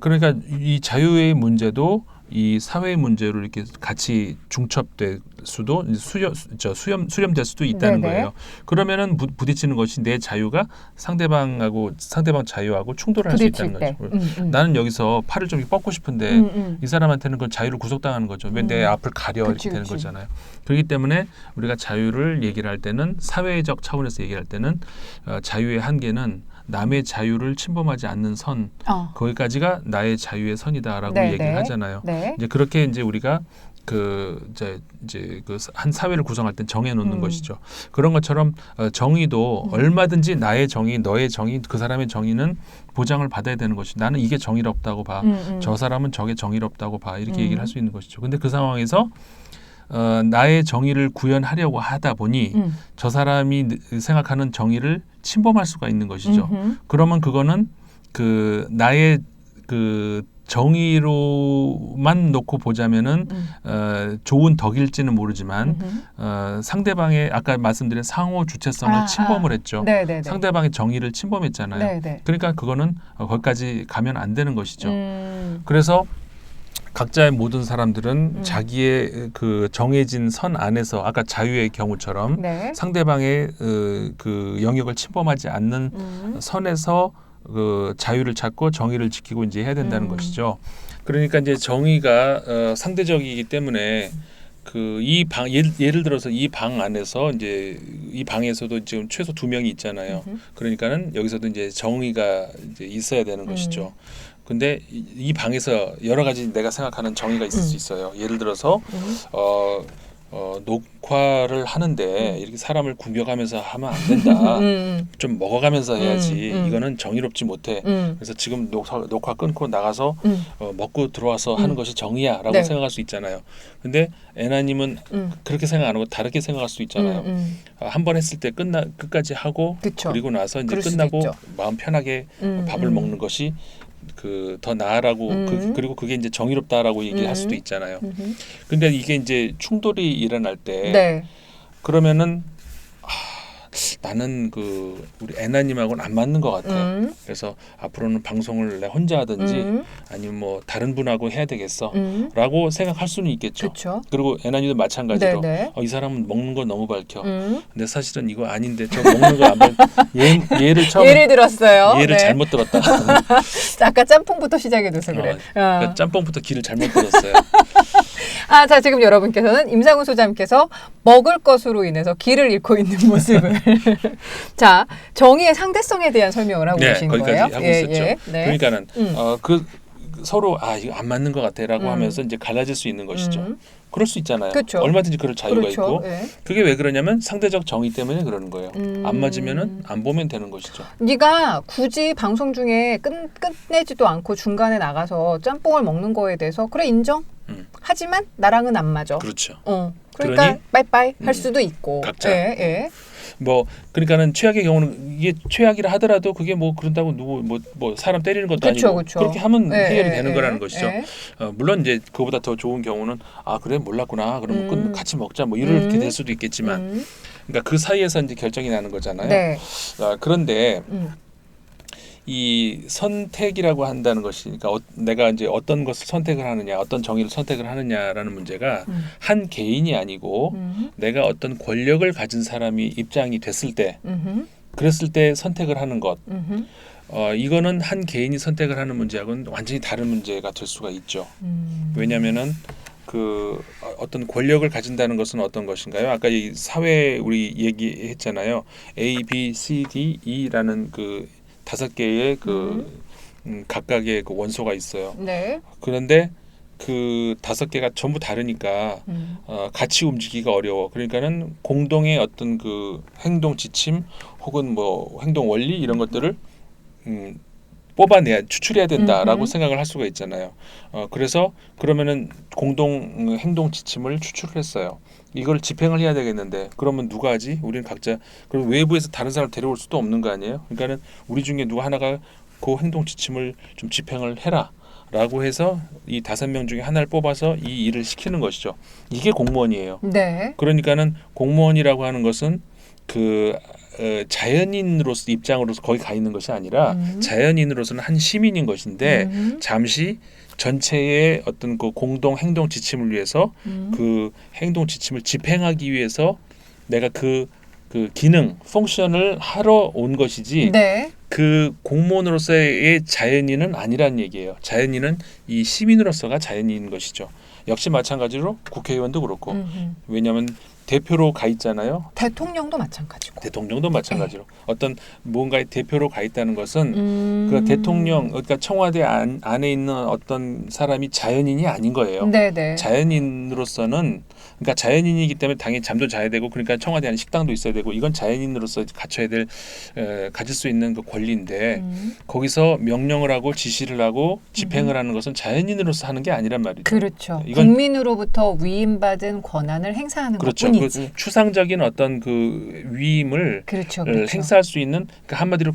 그러니까 이 자유의 문제도 이 사회의 문제로 이렇게 같이 중첩될 수도 수렴될 수도 있다는 네네. 거예요. 그러면은 부딪히는 것이 내 자유가 상대방 자유하고 충돌할 수 부딪힐 있다는 때. 거죠. 나는 여기서 팔을 좀 뻗고 싶은데 이 사람한테는 그 자유를 구속당하는 거죠. 왜 내 앞을 가려 이렇게 되는 거잖아요. 그렇기 때문에 우리가 자유를 얘기를 할 때는 사회적 차원에서 얘기할 때는 자유의 한계는 남의 자유를 침범하지 않는 선 거기까지가 나의 자유의 선이다라고 네, 얘기를 네. 하잖아요. 네. 이제 그렇게 이제 우리가 이제 그 한 사회를 구성할 땐 정해놓는 것이죠. 그런 것처럼 정의도 얼마든지 나의 정의, 너의 정의, 그 사람의 정의는 보장을 받아야 되는 것이. 나는 이게 정의롭다고 봐. 저 사람은 저게 정의롭다고 봐. 이렇게 얘기를 할 수 있는 것이죠. 근데 그 상황에서 나의 정의를 구현하려고 하다 보니 저 사람이 생각하는 정의를 침범할 수가 있는 것이죠. 그러면 그거는 그 나의 그 정의로만 놓고 보자면은 좋은 덕일지는 모르지만 상대방의 아까 말씀드린 상호 주체성을 침범을 했죠. 네네네. 상대방의 정의를 침범했잖아요. 네네. 그러니까 그거는 거기까지 가면 안 되는 것이죠. 그래서 각자의 모든 사람들은 자기의 그 정해진 선 안에서 아까 자유의 경우처럼 네. 상대방의 그 영역을 침범하지 않는 선에서 그 자유를 찾고 정의를 지키고 이제 해야 된다는 것이죠. 그러니까 이제 정의가 상대적이기 때문에 그 이 방 예를 들어서 이 방 안에서 이제 이 방에서도 지금 최소 2명이 있잖아요. 그러니까는 여기서도 이제 정의가 이제 있어야 되는 것이죠. 근데 이 방에서 여러 가지 내가 생각하는 정의가 있을 수 있어요. 예를 들어서 녹화를 하는데 이렇게 사람을 굶겨가면서 하면 안 된다. 좀 먹어가면서 해야지. 이거는 정의롭지 못해. 그래서 지금 녹화 끊고 나가서 먹고 들어와서 하는 것이 정의야라고 네. 생각할 수 있잖아요. 근데 애나님은 그렇게 생각 안 하고 다르게 생각할 수 있잖아요. 한 번 했을 때 끝까지 하고 그쵸. 그리고 나서 이제 그럴 수도 끝나고 있죠. 마음 편하게 밥을 먹는 것이 더 나아라고 그리고 그게 이제 정의롭다라고 얘기할 수도 있잖아요. 근데 이게 이제 충돌이 일어날 때 네. 그러면은 나는 우리 애나님하고는 안 맞는 것 같아. 그래서 앞으로는 방송을 내 혼자 하든지 아니면 뭐 다른 분하고 해야 되겠어라고 생각할 수는 있겠죠. 그쵸. 그리고 애나님도 마찬가지로 네네. 이 사람은 먹는 거 너무 밝혀. 근데 사실은 이거 아닌데 저 먹는 거 안 밝혀. 얘를 처음에 예를 들었어요. 얘를 네. 잘못 들었다. 아까 짬뽕부터 시작해줘서 그래. 그러니까 짬뽕부터 길을 잘못 들었어요. 자, 지금 여러분께서는 임상훈 소장님께서 먹을 것으로 인해서 길을 잃고 있는 모습을 자, 정의의 상대성에 대한 설명을 하고 계신 거기까지 거예요. 하고 있었죠. 네. 그러니까는 서로 이거 안 맞는 것 같아라고 하면서 이제 갈라질 수 있는 것이죠. 그럴 수 있잖아요. 그쵸. 얼마든지 그럴 자유가 그렇죠. 있고 네. 그게 왜 그러냐면 상대적 정의 때문에 그러는 거예요. 안 맞으면은 안 보면 되는 것이죠. 네가 굳이 방송 중에 끝내지도 않고 중간에 나가서 짬뽕을 먹는 거에 대해서 그래 인정. 하지만 나랑은 안 맞아. 그렇죠. 그러니까 그러니, 빠이빠이 할 수도 있고. 각자. 예. 뭐 그러니까는 최악의 경우는 이게 최악이라 하더라도 그게 뭐 그런다고 누구 뭐 사람 때리는 것도 그쵸, 아니고 그쵸. 그렇게 하면 해결이 되는 거라는 것이죠. 예. 물론 이제 그거보다 더 좋은 경우는 그래 몰랐구나. 그럼 같이 먹자. 뭐 이렇게 될 수도 있겠지만, 그러니까 그 사이에서 이제 결정이 나는 거잖아요. 네. 그런데 이 선택이라고 한다는 것이, 그러니까 내가 이제 어떤 것을 선택을 하느냐, 어떤 정의를 선택을 하느냐라는 문제가 한 개인이 아니고 내가 어떤 권력을 가진 사람이 입장이 됐을 때, 그랬을 때 선택을 하는 것. 이거는 한 개인이 선택을 하는 문제하고는 완전히 다른 문제가 될 수가 있죠. 왜냐하면은 어떤 권력을 가진다는 것은 어떤 것인가요? 아까 이 사회 우리 얘기했잖아요. A, B, C, D, E라는 5개의 각각의 원소가 있어요. 네. 그런데 5개가 전부 다르니까 같이 움직이기가 어려워. 그러니까는 공동의 어떤 행동 지침 혹은 뭐 행동 원리 이런 것들을 추출해야 된다라고 생각을 할 수가 있잖아요. 그래서 그러면은 공동 행동 지침을 추출을 했어요. 이걸 집행을 해야 되겠는데 그러면 누가 하지? 우리는 각자 그럼 외부에서 다른 사람을 데려올 수도 없는 거 아니에요? 그러니까는 우리 중에 누가 하나가 그 행동 지침을 좀 집행을 해라라고 해서 이 5명 중에 하나를 뽑아서 이 일을 시키는 것이죠. 이게 공무원이에요. 네. 그러니까는 공무원이라고 하는 것은 자연인으로서 입장으로서 거기 가 있는 것이 아니라 자연인으로서는 한 시민인 것인데 잠시 전체의 어떤 공동 행동 지침을 위해서 그 행동 지침을 집행하기 위해서 내가 그 기능, 펑션을 하러 온 것이지 네. 그 공무원으로서의 자연인은 아니란 얘기예요. 자연인은 이 시민으로서가 자연인인 것이죠. 역시 마찬가지로 국회의원도 그렇고 왜냐하면 대표로 가 있잖아요. 대통령도 마찬가지고. 대통령도 마찬가지로 어떤 무언가의 대표로 가 있다는 것은 그 대통령 그러니까 청와대 안에 있는 어떤 사람이 자연인이 아닌 거예요. 네네. 자연인으로서는 그러니까 자연인이기 때문에 당연히 잠도 자야 되고 그러니까 청와대 안에 식당도 있어야 되고 이건 자연인으로서 갖춰야 될 가질 수 있는 그 권리인데 거기서 명령을 하고 지시를 하고 집행을 하는 것은 자연인으로서 하는 게 아니란 말이죠. 그렇죠. 이건 국민으로부터 위임받은 권한을 행사하는 그렇죠. 것뿐이지. 추상적인 어떤 위임을 그렇죠. 행사할 수 있는 그러니까 한마디로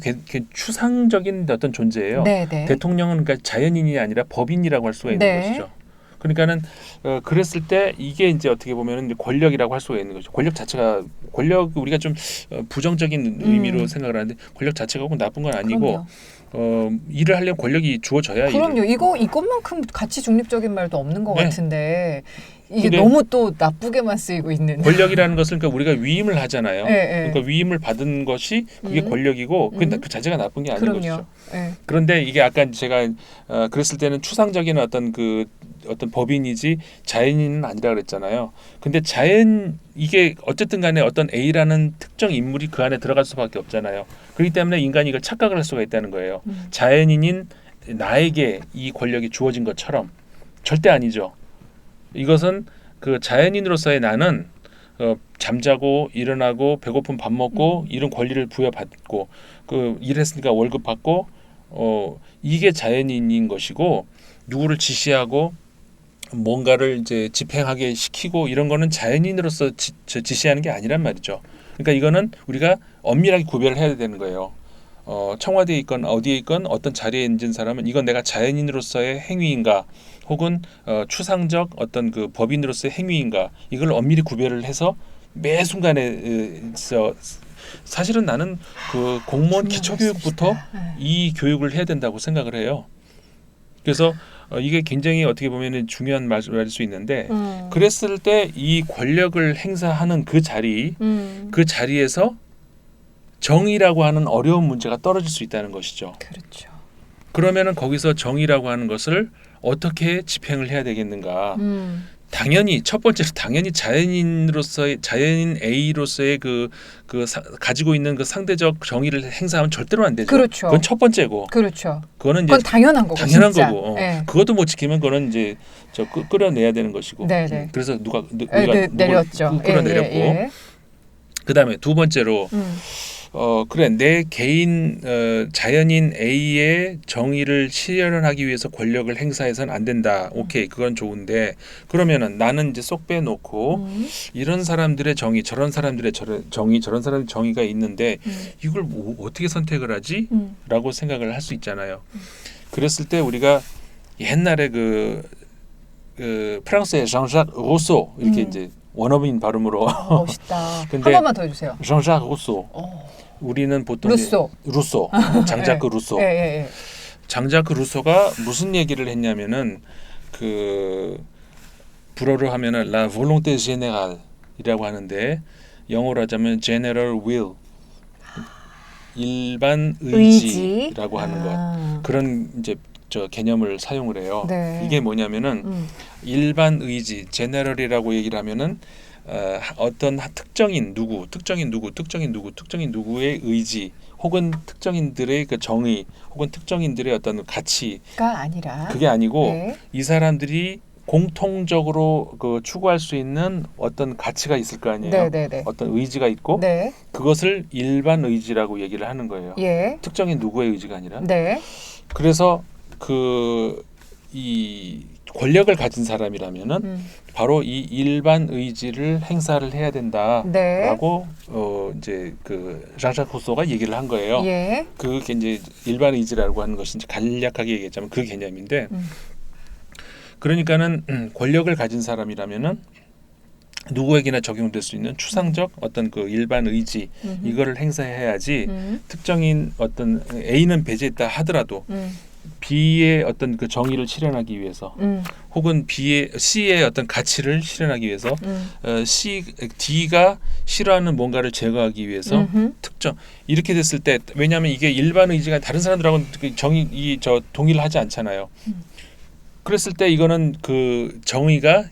추상적인 어떤 존재예요. 네네. 대통령은 그러니까 자연인이 아니라 법인이라고 할 수가 있는 것이죠. 그러니까는 그랬을 때 이게 이제 어떻게 보면은 이제 권력이라고 할 수가 있는 거죠. 권력 자체가 우리가 좀 부정적인 의미로 생각을 하는데 권력 자체가 꼭 나쁜 건 아니고 일을 하려면 권력이 주어져야 그럼요. 이것만큼 가치 중립적인 말도 없는 것 네. 같은데 이게 너무 또 나쁘게만 쓰이고 있는 권력이라는 것은 그러니까 우리가 위임을 하잖아요. 네, 그러니까 위임을 받은 것이 그게 권력이고 그 자체가 나쁜 게 아닌 그럼요. 것이죠. 네. 그런데 이게 아까 제가 그랬을 때는 추상적인 어떤 법인이지 자연인은 아니라 그랬잖아요. 근데 이게 어쨌든 간에 어떤 A라는 특정 인물이 그 안에 들어갈 수밖에 없잖아요. 그렇기 때문에 인간이 이걸 착각을 할 수가 있다는 거예요. 자연인인 나에게 이 권력이 주어진 것처럼 절대 아니죠. 이것은 그 자연인으로서의 나는 잠자고 일어나고 배고픈 밥 먹고 이런 권리를 부여받고 그 일했으니까 월급 받고 이게 자연인인 것이고 누구를 지시하고 뭔가를 이제 집행하게 시키고 이런 거는 자연인으로서 지시하는 게 아니란 말이죠. 그러니까 이거는 우리가 엄밀하게 구별을 해야 되는 거예요. 청와대에 있건 어디에 있건 어떤 자리에 앉은 사람은 이건 내가 자연인으로서의 행위인가 혹은 추상적 어떤 그 법인으로서의 행위인가 이걸 엄밀히 구별을 해서 매 순간에 사실은 나는 그 공무원 기초교육부터 이 교육을 해야 된다고 생각을 해요. 그래서 이게 굉장히 어떻게 보면 중요한 말일 수 있는데 그랬을 때 이 권력을 행사하는 그 자리에서 정의라고 하는 어려운 문제가 떨어질 수 있다는 것이죠. 그렇죠. 그러면은 거기서 정의라고 하는 것을 어떻게 집행을 해야 되겠는가? 당연히 첫 번째로 자연인 A로서의 가지고 있는 그 상대적 정의를 행사하면 절대로 안 되죠. 그렇죠. 그건 첫 번째고. 그렇죠. 그거는 그건 당연한 거고. 당연한 진짜. 거고. 네. 그것도 못 지키면 그거는 이제 끌어내야 되는 것이고. 네네. 그래서 누가 내렸죠. 끌어내렸고. 예. 그다음에 두 번째로 그래 내 개인 자연인 A의 정의를 실현하기 위해서 권력을 행사해서는 안 된다. 오케이 그건 좋은데 그러면은 나는 이제 쏙 빼놓고 이런 사람들의 정의 저런 사람들의 정의 저런 사람의 정의가 있는데 이걸 어떻게 선택을 하지? 라고 생각을 할 수 있잖아요. 그랬을 때 우리가 옛날에 그 프랑스의 장작 루소 이렇게 이제 원어민 발음으로 멋있다. 근데 한 번만 더 해주세요. 장작 루소 우리는 보통 루소 장자크 루소 예. 장자크 루소가 무슨 얘기를 했냐면은 그 불어로 하면은 la volonté générale이라고 하는데 영어로 하자면 general will 일반 의지라고 하는 것 그런 이제 저 개념을 사용을 해요. 네. 이게 뭐냐면은 일반 의지 general이라고 얘기를 하면은 어떤 특정인 누구의 의지 혹은 특정인들의 그 정의 혹은 특정인들의 어떤 가치가 아니라 그게 아니고 네. 이 사람들이 공통적으로 그 추구할 수 있는 어떤 가치가 있을 거 아니에요. 네네네. 어떤 의지가 있고 네. 그것을 일반 의지라고 얘기를 하는 거예요. 예. 특정인 누구의 의지가 아니라. 네. 그래서 이 권력을 가진 사람이라면은 바로 이 일반 의지를 행사를 해야 된다라고 이제 그 장작 루소가 얘기를 한 거예요. 예. 그게 이제 일반 의지라고 하는 것이 이제 간략하게 얘기했자면 그 개념인데 그러니까는 권력을 가진 사람이라면은 누구에게나 적용될 수 있는 추상적 어떤 그 일반 의지 이거를 행사해야지 특정인 어떤 A는 배제했다 하더라도 B의 어떤 그 정의를 실현하기 위해서 혹은 C의 어떤 가치를 실현하기 위해서 D가 싫어하는 뭔가를 제거하기 위해서 특정 이렇게 됐을 때 왜냐하면 이게 일반 의지가 다른 사람들하고는 동의를 하지 않잖아요. 그랬을 때 이거는 그 정의가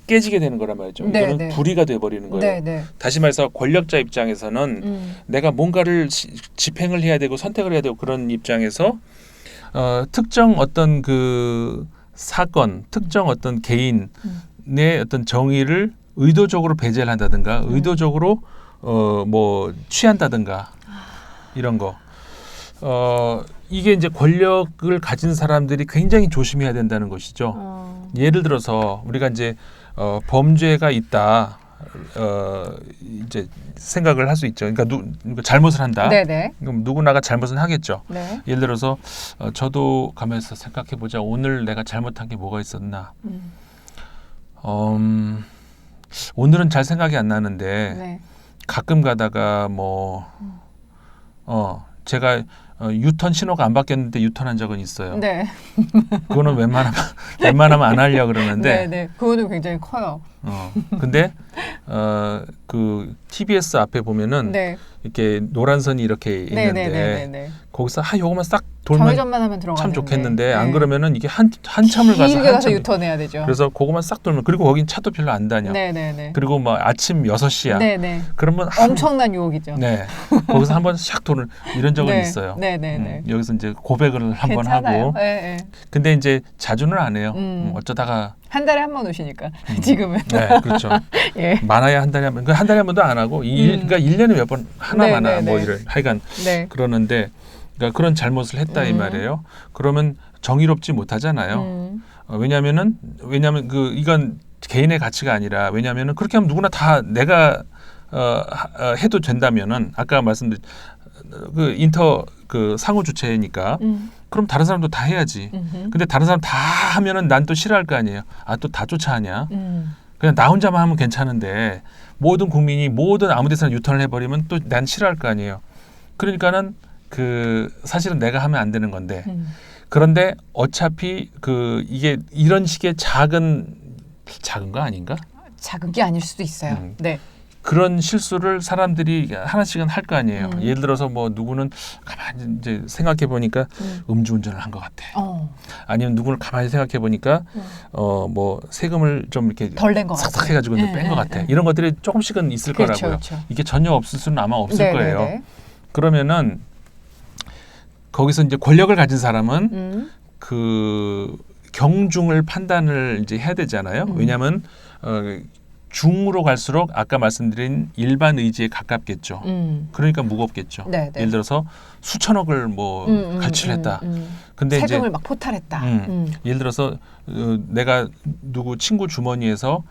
깨지게 되는 거란 말이죠. 이거는 네네. 불의가 돼버리는 거예요. 네네. 다시 말해서 권력자 입장에서는 내가 뭔가를 집행을 해야 되고 선택을 해야 되고 그런 입장에서 특정 어떤 그 사건, 특정 어떤 개인의 어떤 정의를 의도적으로 배제를 한다든가, 의도적으로 뭐 취한다든가 이런 거. 이게 이제 권력을 가진 사람들이 굉장히 조심해야 된다는 것이죠. 예를 들어서 우리가 이제 범죄가 있다. 이제 생각을 할 수 있죠. 그러니까 잘못을 한다. 네네. 그럼 누구나가 잘못은 하겠죠. 네. 예를 들어서 저도 가면서 생각해 보자. 오늘 내가 잘못한 게 뭐가 있었나. 오늘은 잘 생각이 안 나는데 네. 가끔 가끔 가다가 제가 유턴 신호가 안 바뀌었는데 유턴한 적은 있어요. 네. 그거는 웬만하면 안 하려고 그러는데 네. 그거는 굉장히 커요. 근데 그 TBS 앞에 보면은 네. 이렇게 노란 선이 이렇게 있는데 네네네네. 거기서 요거만 싹 돌면 좌회전만 하면 들어가는데 참 좋겠는데 안 그러면은 이게 한참을 가서 길게 가서 한참 유턴해야 되죠. 그래서 그거만 싹 돌면 그리고 거긴 차도 별로 안 다녀. 네네네. 그리고 뭐 아침 6시야. 네네. 그러면 엄청난 유혹이죠. 네. 거기서 한번 샥 도는 이런 적은 네. 있어요. 네네네. 여기서 이제 고백을 한번 괜찮아요. 하고. 네, 네. 근데 이제 자주는 안 해요. 어쩌다가 한 달에 한 번 오시니까 지금은. 네, 그렇죠. 예. 많아야 한 달에 한 번. 그 한 달에 한 번도 안 하고 그러니까 1년에 몇 번 하나마나 네, 뭐 네. 이런 하여간 네. 그러는데 그러니까 그런 잘못을 했다 이 말이에요. 그러면 정의롭지 못하잖아요. 왜냐하면 그 이건 개인의 가치가 아니라 왜냐하면은 그렇게 하면 누구나 다 내가 해도 된다면은 아까 말씀드린 그 그 상호 주체니까 그럼 다른 사람도 다 해야지. 근데 다른 사람 다 하면은 난 또 싫어할 거 아니에요. 아, 또 다 쫓아하냐? 그냥 나 혼자만 하면 괜찮은데 모든 국민이 모든 아무 데서나 유턴을 해버리면 또 난 싫어할 거 아니에요. 그러니까는 그 사실은 내가 하면 안 되는 건데 그런데 어차피 그 이게 이런 식의 작은 거 아닌가? 작은 게 아닐 수도 있어요. 네. 그런 실수를 사람들이 하나씩은 할 거 아니에요. 예를 들어서 뭐 누구는 가만히 이제 생각해 보니까 음주운전을 한 것 같아. 아니면 누구를 가만히 생각해 보니까 뭐 세금을 좀 이렇게 덜 낸 것 같아. 싹싹 해가지고 뺀 것 같아. 이런 것들이 조금씩은 있을 그렇죠, 거라고요. 그렇죠. 이게 전혀 없을 수는 아마 없을 거예요. 네네네. 그러면은 거기서 이제 권력을 가진 사람은 그 경중을 판단을 이제 해야 되잖아요. 왜냐하면 중으로 갈수록 아까 말씀드린 일반 의지에 가깝겠죠. 그러니까 무겁겠죠. 네네. 예를 들어서 수천억을 뭐 갈취를 했다. 근데 세금을 이제 막 포탈했다. 예를 들어서 내가 누구 친구 주머니에서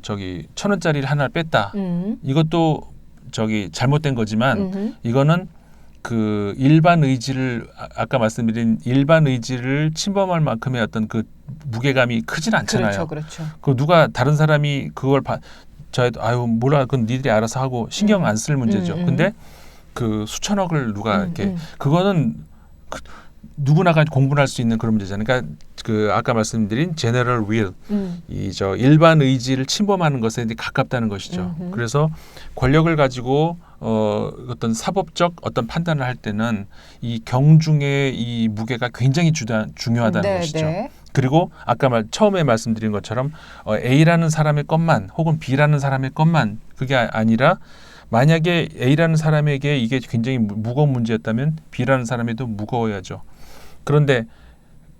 저기 1,000원짜리를 하나를 뺐다. 이것도 저기 잘못된 거지만 이거는 그 일반 의지를 아까 말씀드린 일반 의지를 침범할 만큼의 어떤 그 무게감이 크진 않잖아요. 그렇죠. 그 누가 다른 사람이 그걸 저희도 아유 몰라 그건 니들이 알아서 하고 신경 안 쓸 문제죠. 근데 그 수천억을 누가 이렇게 그거는 누구나가 공분할 수 있는 그런 문제잖아요. 그러니까 그 아까 말씀드린 general will 이 저 일반 의지를 침범하는 것에 이제 가깝다는 것이죠. 그래서 권력을 가지고 어떤 사법적 어떤 판단을 할 때는 이 경중의 이 무게가 굉장히 중요하다는 것이죠. 네. 그리고 아까 처음에 말씀드린 것처럼 A라는 사람의 것만 혹은 B라는 사람의 것만 그게 아니라 만약에 A라는 사람에게 이게 굉장히 무거운 문제였다면 B라는 사람에도 무거워야죠. 그런데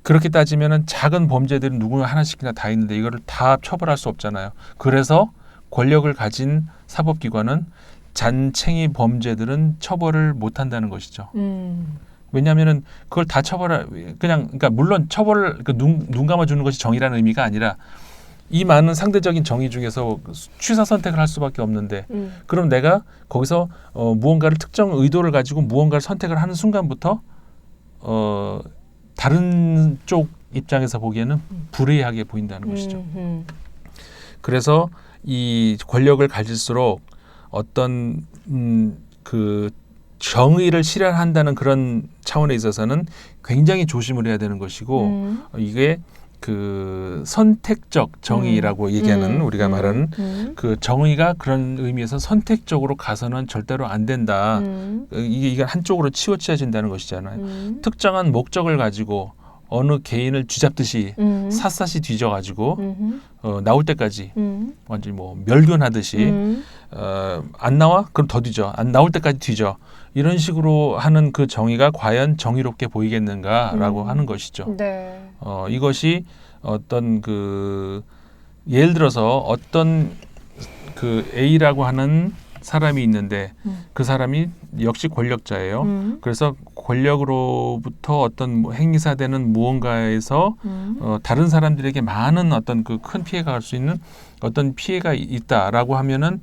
그렇게 따지면은 작은 범죄들은 누구나 하나씩이나 다 있는데 이거를 다 처벌할 수 없잖아요. 그래서 권력을 가진 사법기관은 잔챙이 범죄들은 처벌을 못 한다는 것이죠. 왜냐하면은 그걸 다 그러니까 물론 처벌을 눈 감아주는 것이 정의라는 의미가 아니라 이 많은 상대적인 정의 중에서 취사 선택을 할 수밖에 없는데 그럼 내가 거기서 무언가를 특정 의도를 가지고 무언가를 선택을 하는 순간부터 다른 쪽 입장에서 보기에는 불의하게 보인다는 것이죠. 그래서 이 권력을 가질수록 어떤 그 정의를 실현한다는 그런 차원에 있어서는 굉장히 조심을 해야 되는 것이고 이게 그 선택적 정의라고 얘기하는 우리가 말하는 그 정의가 그런 의미에서 선택적으로 가서는 절대로 안 된다. 이게 한쪽으로 치우쳐진다는 것이잖아요. 특정한 목적을 가지고 어느 개인을 쥐잡듯이 샅샅이 뒤져가지고 나올 때까지 완전히 뭐 멸균하듯이 안 나와? 그럼 더 뒤져. 안 나올 때까지 뒤져. 이런 식으로 하는 그 정의가 과연 정의롭게 보이겠는가라고 하는 것이죠. 네. 이것이 어떤 그 예를 들어서 어떤 그 A라고 하는 사람이 있는데 그 사람이 역시 권력자예요. 그래서 권력으로부터 어떤 행사되는 무언가에서 다른 사람들에게 많은 어떤 그 큰 피해가 갈 수 있는 어떤 피해가 있다라고 하면은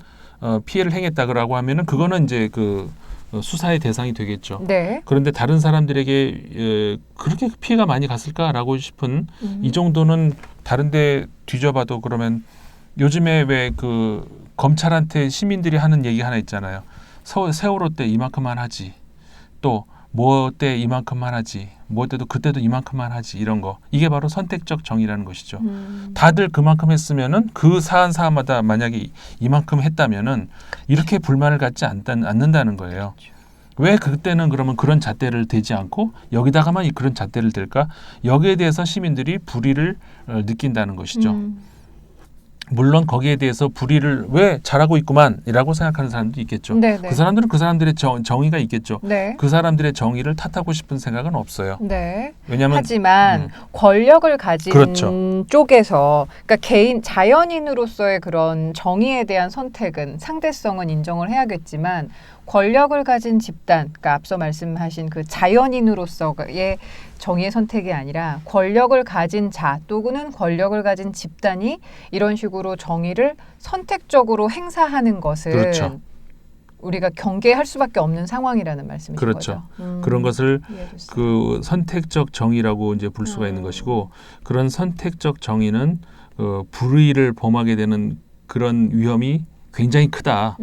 피해를 행했다라고 하면은 그거는 이제 그 수사의 대상이 되겠죠. 네. 그런데 다른 사람들에게 그렇게 피해가 많이 갔을까라고 싶은 이 정도는 다른데 뒤져봐도 그러면 요즘에 왜 그 검찰한테 시민들이 하는 얘기 하나 있잖아요. 세월호 때 이만큼만 하지. 또 뭐 때 이만큼만 하지. 뭐 때도 그때도 이만큼만 하지. 이런 거. 이게 바로 선택적 정의라는 것이죠. 다들 그만큼 했으면은 그 사안마다 만약에 이만큼 했다면은 이렇게 불만을 갖지 않는다는 거예요. 왜 그때는 그러면 그런 잣대를 대지 않고 여기다가만 그런 잣대를 댈까? 여기에 대해서 시민들이 불의를 느낀다는 것이죠. 물론 거기에 대해서 불의를 왜 잘하고 있구만이라고 생각하는 사람도 있겠죠. 네네. 그 사람들은 그 사람들의 정의가 있겠죠. 네. 그 사람들의 정의를 탓하고 싶은 생각은 없어요. 네. 왜냐하면 하지만 권력을 가진 그렇죠. 쪽에서 그러니까 개인 자연인으로서의 그런 정의에 대한 선택은 상대성은 인정을 해야겠지만 권력을 가진 집단, 그러니까 앞서 말씀하신 그 자연인으로서의 정의의 선택이 아니라 권력을 가진 자 또는 권력을 가진 집단이 이런 식으로 정의를 선택적으로 행사하는 것은 그렇죠. 우리가 경계할 수밖에 없는 상황이라는 말씀이신 그렇죠. 거죠. 그런 것을 이해됐어요. 그 선택적 정의라고 이제 볼 수가 있는 것이고 그런 선택적 정의는 불의를 범하게 되는 그런 위험이 굉장히 크다.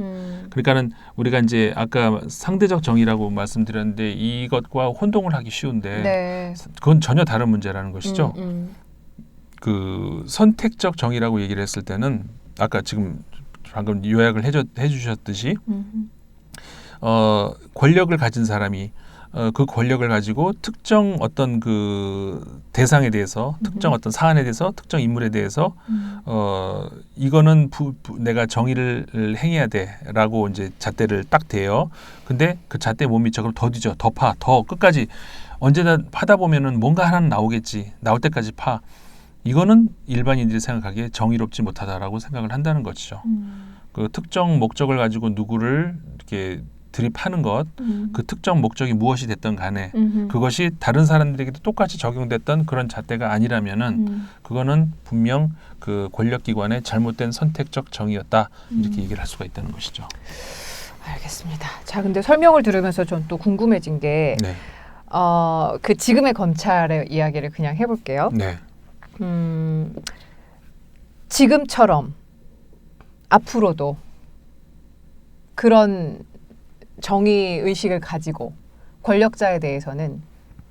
그러니까는 우리가 이제 아까 상대적 정의라고 말씀드렸는데 이것과 혼동을 하기 쉬운데 네. 그건 전혀 다른 문제라는 것이죠. 그 선택적 정의라고 얘기를 했을 때는 아까 지금 방금 요약을 해주셨듯이 권력을 가진 사람이 그 권력을 가지고 특정 어떤 그 대상에 대해서 특정 어떤 사안에 대해서 특정 인물에 대해서 이거는 내가 정의를 행해야 돼라고 이제 잣대를 딱 대요. 근데 그 잣대 못 미쳐 그럼 더 뒤져 더 파 더 끝까지 언제나 파다 보면은 뭔가 하나는 나오겠지 나올 때까지 파 이거는 일반인들이 생각하기에 정의롭지 못하다라고 생각을 한다는 것이죠. 그 특정 목적을 가지고 누구를 이렇게 들이파는 것, 그 특정 목적이 무엇이 됐든 간에 그것이 다른 사람들에게도 똑같이 적용됐던 그런 잣대가 아니라면은 그거는 분명 그 권력기관의 잘못된 선택적 정의였다 이렇게 얘기를 할 수가 있다는 것이죠. 알겠습니다. 자, 근데 설명을 들으면서 전 또 궁금해진 게 네. 그 지금의 검찰의 이야기를 그냥 해볼게요. 네. 지금처럼 앞으로도 그런 정의 의식을 가지고 권력자에 대해서는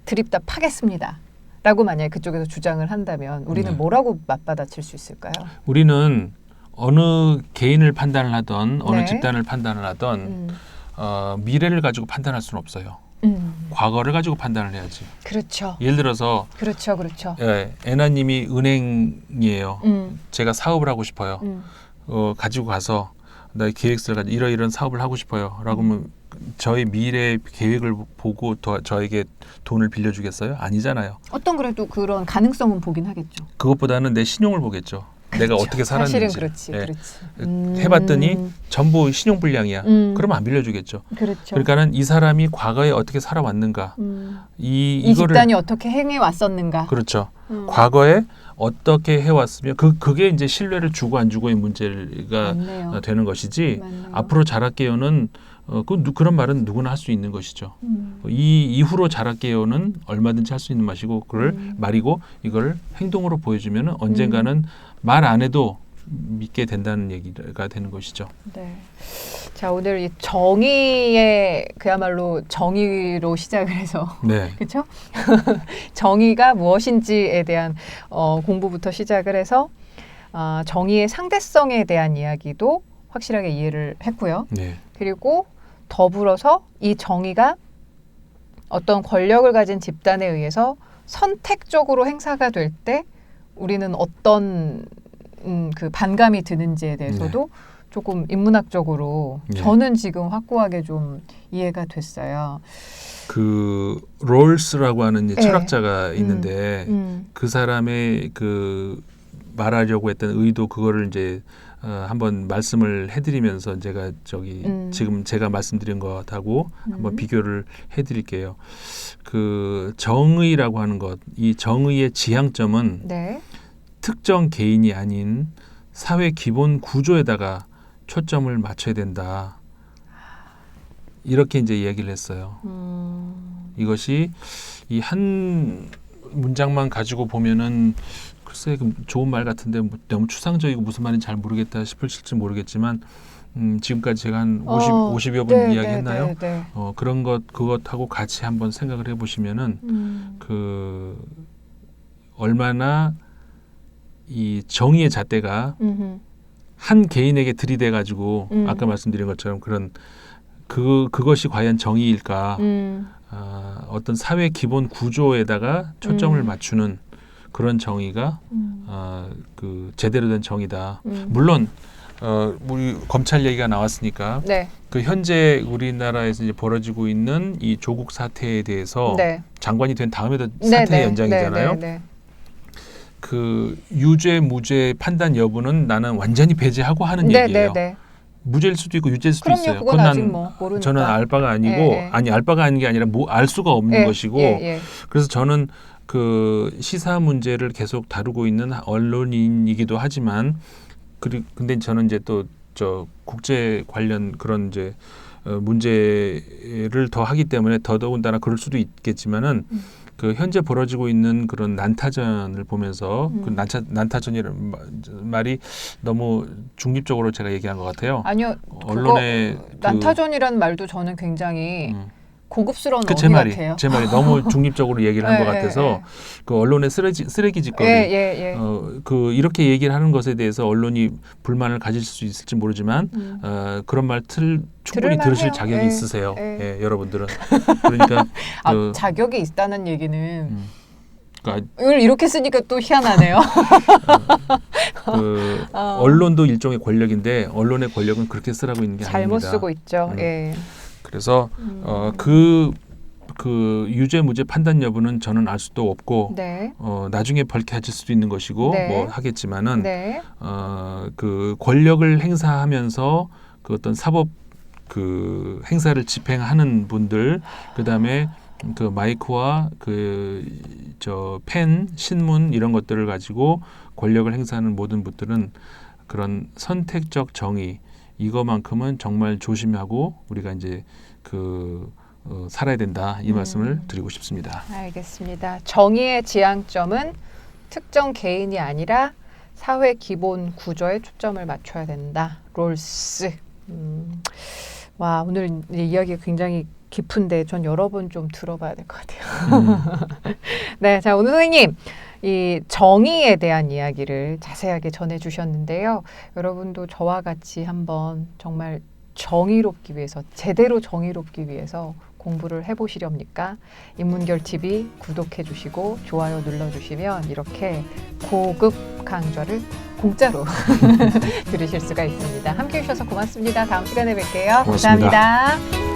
드립다 파겠습니다. 라고 만약에 그쪽에서 주장을 한다면 우리는 네. 뭐라고 맞받아칠 수 있을까요? 우리는 어느 개인을 판단을 하던 어느 네. 집단을 판단을 하던 미래를 가지고 판단할 수는 없어요. 과거를 가지고 판단을 해야지. 그렇죠. 예를 들어서 그렇죠. 그렇죠. 애나님이 은행이에요. 음, 제가 사업을 하고 싶어요. 가지고 가서 나 계획서를 가지고 이런 사업을 하고 싶어요. 라고 하면 저의 미래 계획을 보고 저에게 돈을 빌려주겠어요? 아니잖아요. 어떤 그래도 그런 가능성은 보긴 하겠죠. 그것보다는 내 신용을 보겠죠. 내가 그렇죠. 어떻게 살았는지. 사실은 그렇지. 예. 그렇지. 해봤더니 전부 신용불량이야. 그러면 안 빌려주겠죠. 그렇죠. 그러니까는 이 사람이 과거에 어떻게 살아왔는가. 이 이거를 집단이 어떻게 행해 왔었는가. 그렇죠. 과거에 어떻게 해왔으면 그게 이제 신뢰를 주고 안 주고의 문제가 맞네요. 되는 것이지 맞네요. 앞으로 잘할게요는 그런 말은 누구나 할 수 있는 것이죠. 이 이후로 잘할게요는 얼마든지 할 수 있는 말이고 이걸 행동으로 보여주면은 언젠가는 말 안 해도 믿게 된다는 얘기가 되는 것이죠. 네. 자, 오늘 이 정의의 그야말로 정의로 시작을 해서 네. 그렇죠? 정의가 무엇인지에 대한 공부부터 시작을 해서 정의의 상대성에 대한 이야기도 확실하게 이해를 했고요. 네. 그리고 더불어서 이 정의가 어떤 권력을 가진 집단에 의해서 선택적으로 행사가 될 때 우리는 어떤 그 반감이 드는지에 대해서도 조금 인문학적으로 저는 지금 확고하게 좀 이해가 됐어요. 그 롤스라고 하는 철학자가 있는데 그 사람의 그 말하려고 했던 의도 그거를 이제 한번 말씀을 해드리면서 제가 지금 제가 말씀드린 것하고 한번 비교를 해드릴게요. 그 정의라고 하는 것, 이 정의의 지향점은 네. 특정 개인이 아닌 사회 기본 구조에다가 초점을 맞춰야 된다. 이렇게 이제 이야기를 했어요. 이것이 이 한 문장만 가지고 보면은 글쎄 좋은 말 같은데 너무 추상적이고 무슨 말인지 잘 모르겠다 싶을지 모르겠지만 지금까지 제가 한 50여 분 이야기했나요? 네. 그런 그것하고 같이 한번 생각을 해보시면은 그 얼마나 이 정의의 잣대가 한 개인에게 들이대 가지고 아까 말씀드린 것처럼 그런 그것이 과연 정의일까? 음. 어떤 사회 기본 구조에다가 초점을 맞추는 그런 정의가 그 제대로 된 정의다. 물론 우리 검찰 얘기가 나왔으니까 네. 그 현재 우리나라에서 이제 벌어지고 있는 이 조국 사태에 대해서 네. 장관이 된 다음에도 네, 사태 네, 연장이잖아요. 네, 네, 그 유죄 무죄 판단 여부는 나는 완전히 배제하고 하는 네, 얘기예요. 네, 네. 무죄일 수도 있고 유죄일 수도 그럼요, 있어요. 그건 아직 뭐 모르니까. 저는 알 바가 아니고 예. 아니 알 바가 아닌 게 아니라 알 수가 없는 것이고 예. 그래서 저는 그 시사 문제를 계속 다루고 있는 언론인이기도 하지만 근데 저는 이제 또 저 국제 관련 그런 이제 문제를 더 하기 때문에 더더군다나 그럴 수도 있겠지만은 그 현재 벌어지고 있는 그런 난타전을 보면서 그 난타전이라는 말이 너무 중립적으로 제가 얘기한 것 같아요. 아니요. 언론의 난타전이라는 말도 저는 굉장히 고급스러운 제 어휘 같아요. 제 말이 너무 중립적으로 얘기를 한 것 같아서 그 언론의 쓰레기 짓거리 그 이렇게 얘기를 하는 것에 대해서 언론이 불만을 가질 수 있을지 모르지만 그런 말 충분히 들으실 자격이 있으세요. 예, 여러분들은. 그러니까 자격이 있다는 얘기는 이걸 이렇게 쓰니까 또 희한하네요. 언론도 일종의 권력인데 언론의 권력은 그렇게 쓰라고 있는 게 잘못 아닙니다. 쓰고 있죠. 예. 그래서 그 유죄 무죄 판단 여부는 저는 알 수도 없고 네. 나중에 밝혀질 수도 있는 것이고 네. 뭐 하겠지만은 네. 그 권력을 행사하면서 그 어떤 사법 그 행사를 집행하는 분들 그다음에 그 마이크와 그 저 펜 신문 이런 것들을 가지고 권력을 행사하는 모든 분들은 그런 선택적 정의 이거만큼은 정말 조심하고 우리가 이제 살아야 된다 이 말씀을 드리고 싶습니다. 알겠습니다. 정의의 지향점은 특정 개인이 아니라 사회 기본 구조에 초점을 맞춰야 된다. 롤스. 와 오늘 이야기가 굉장히 깊은데 전 여러 번 좀 들어봐야 될 것 같아요. 네, 자 오늘 선생님. 이 정의에 대한 이야기를 자세하게 전해주셨는데요. 여러분도 저와 같이 한번 정말 정의롭기 위해서 제대로 정의롭기 위해서 공부를 해보시렵니까? 인문결TV 구독해주시고 좋아요 눌러주시면 이렇게 고급 강좌를 공짜로 들으실 수가 있습니다. 함께해 주셔서 고맙습니다. 다음 시간에 뵐게요. 고맙습니다. 감사합니다.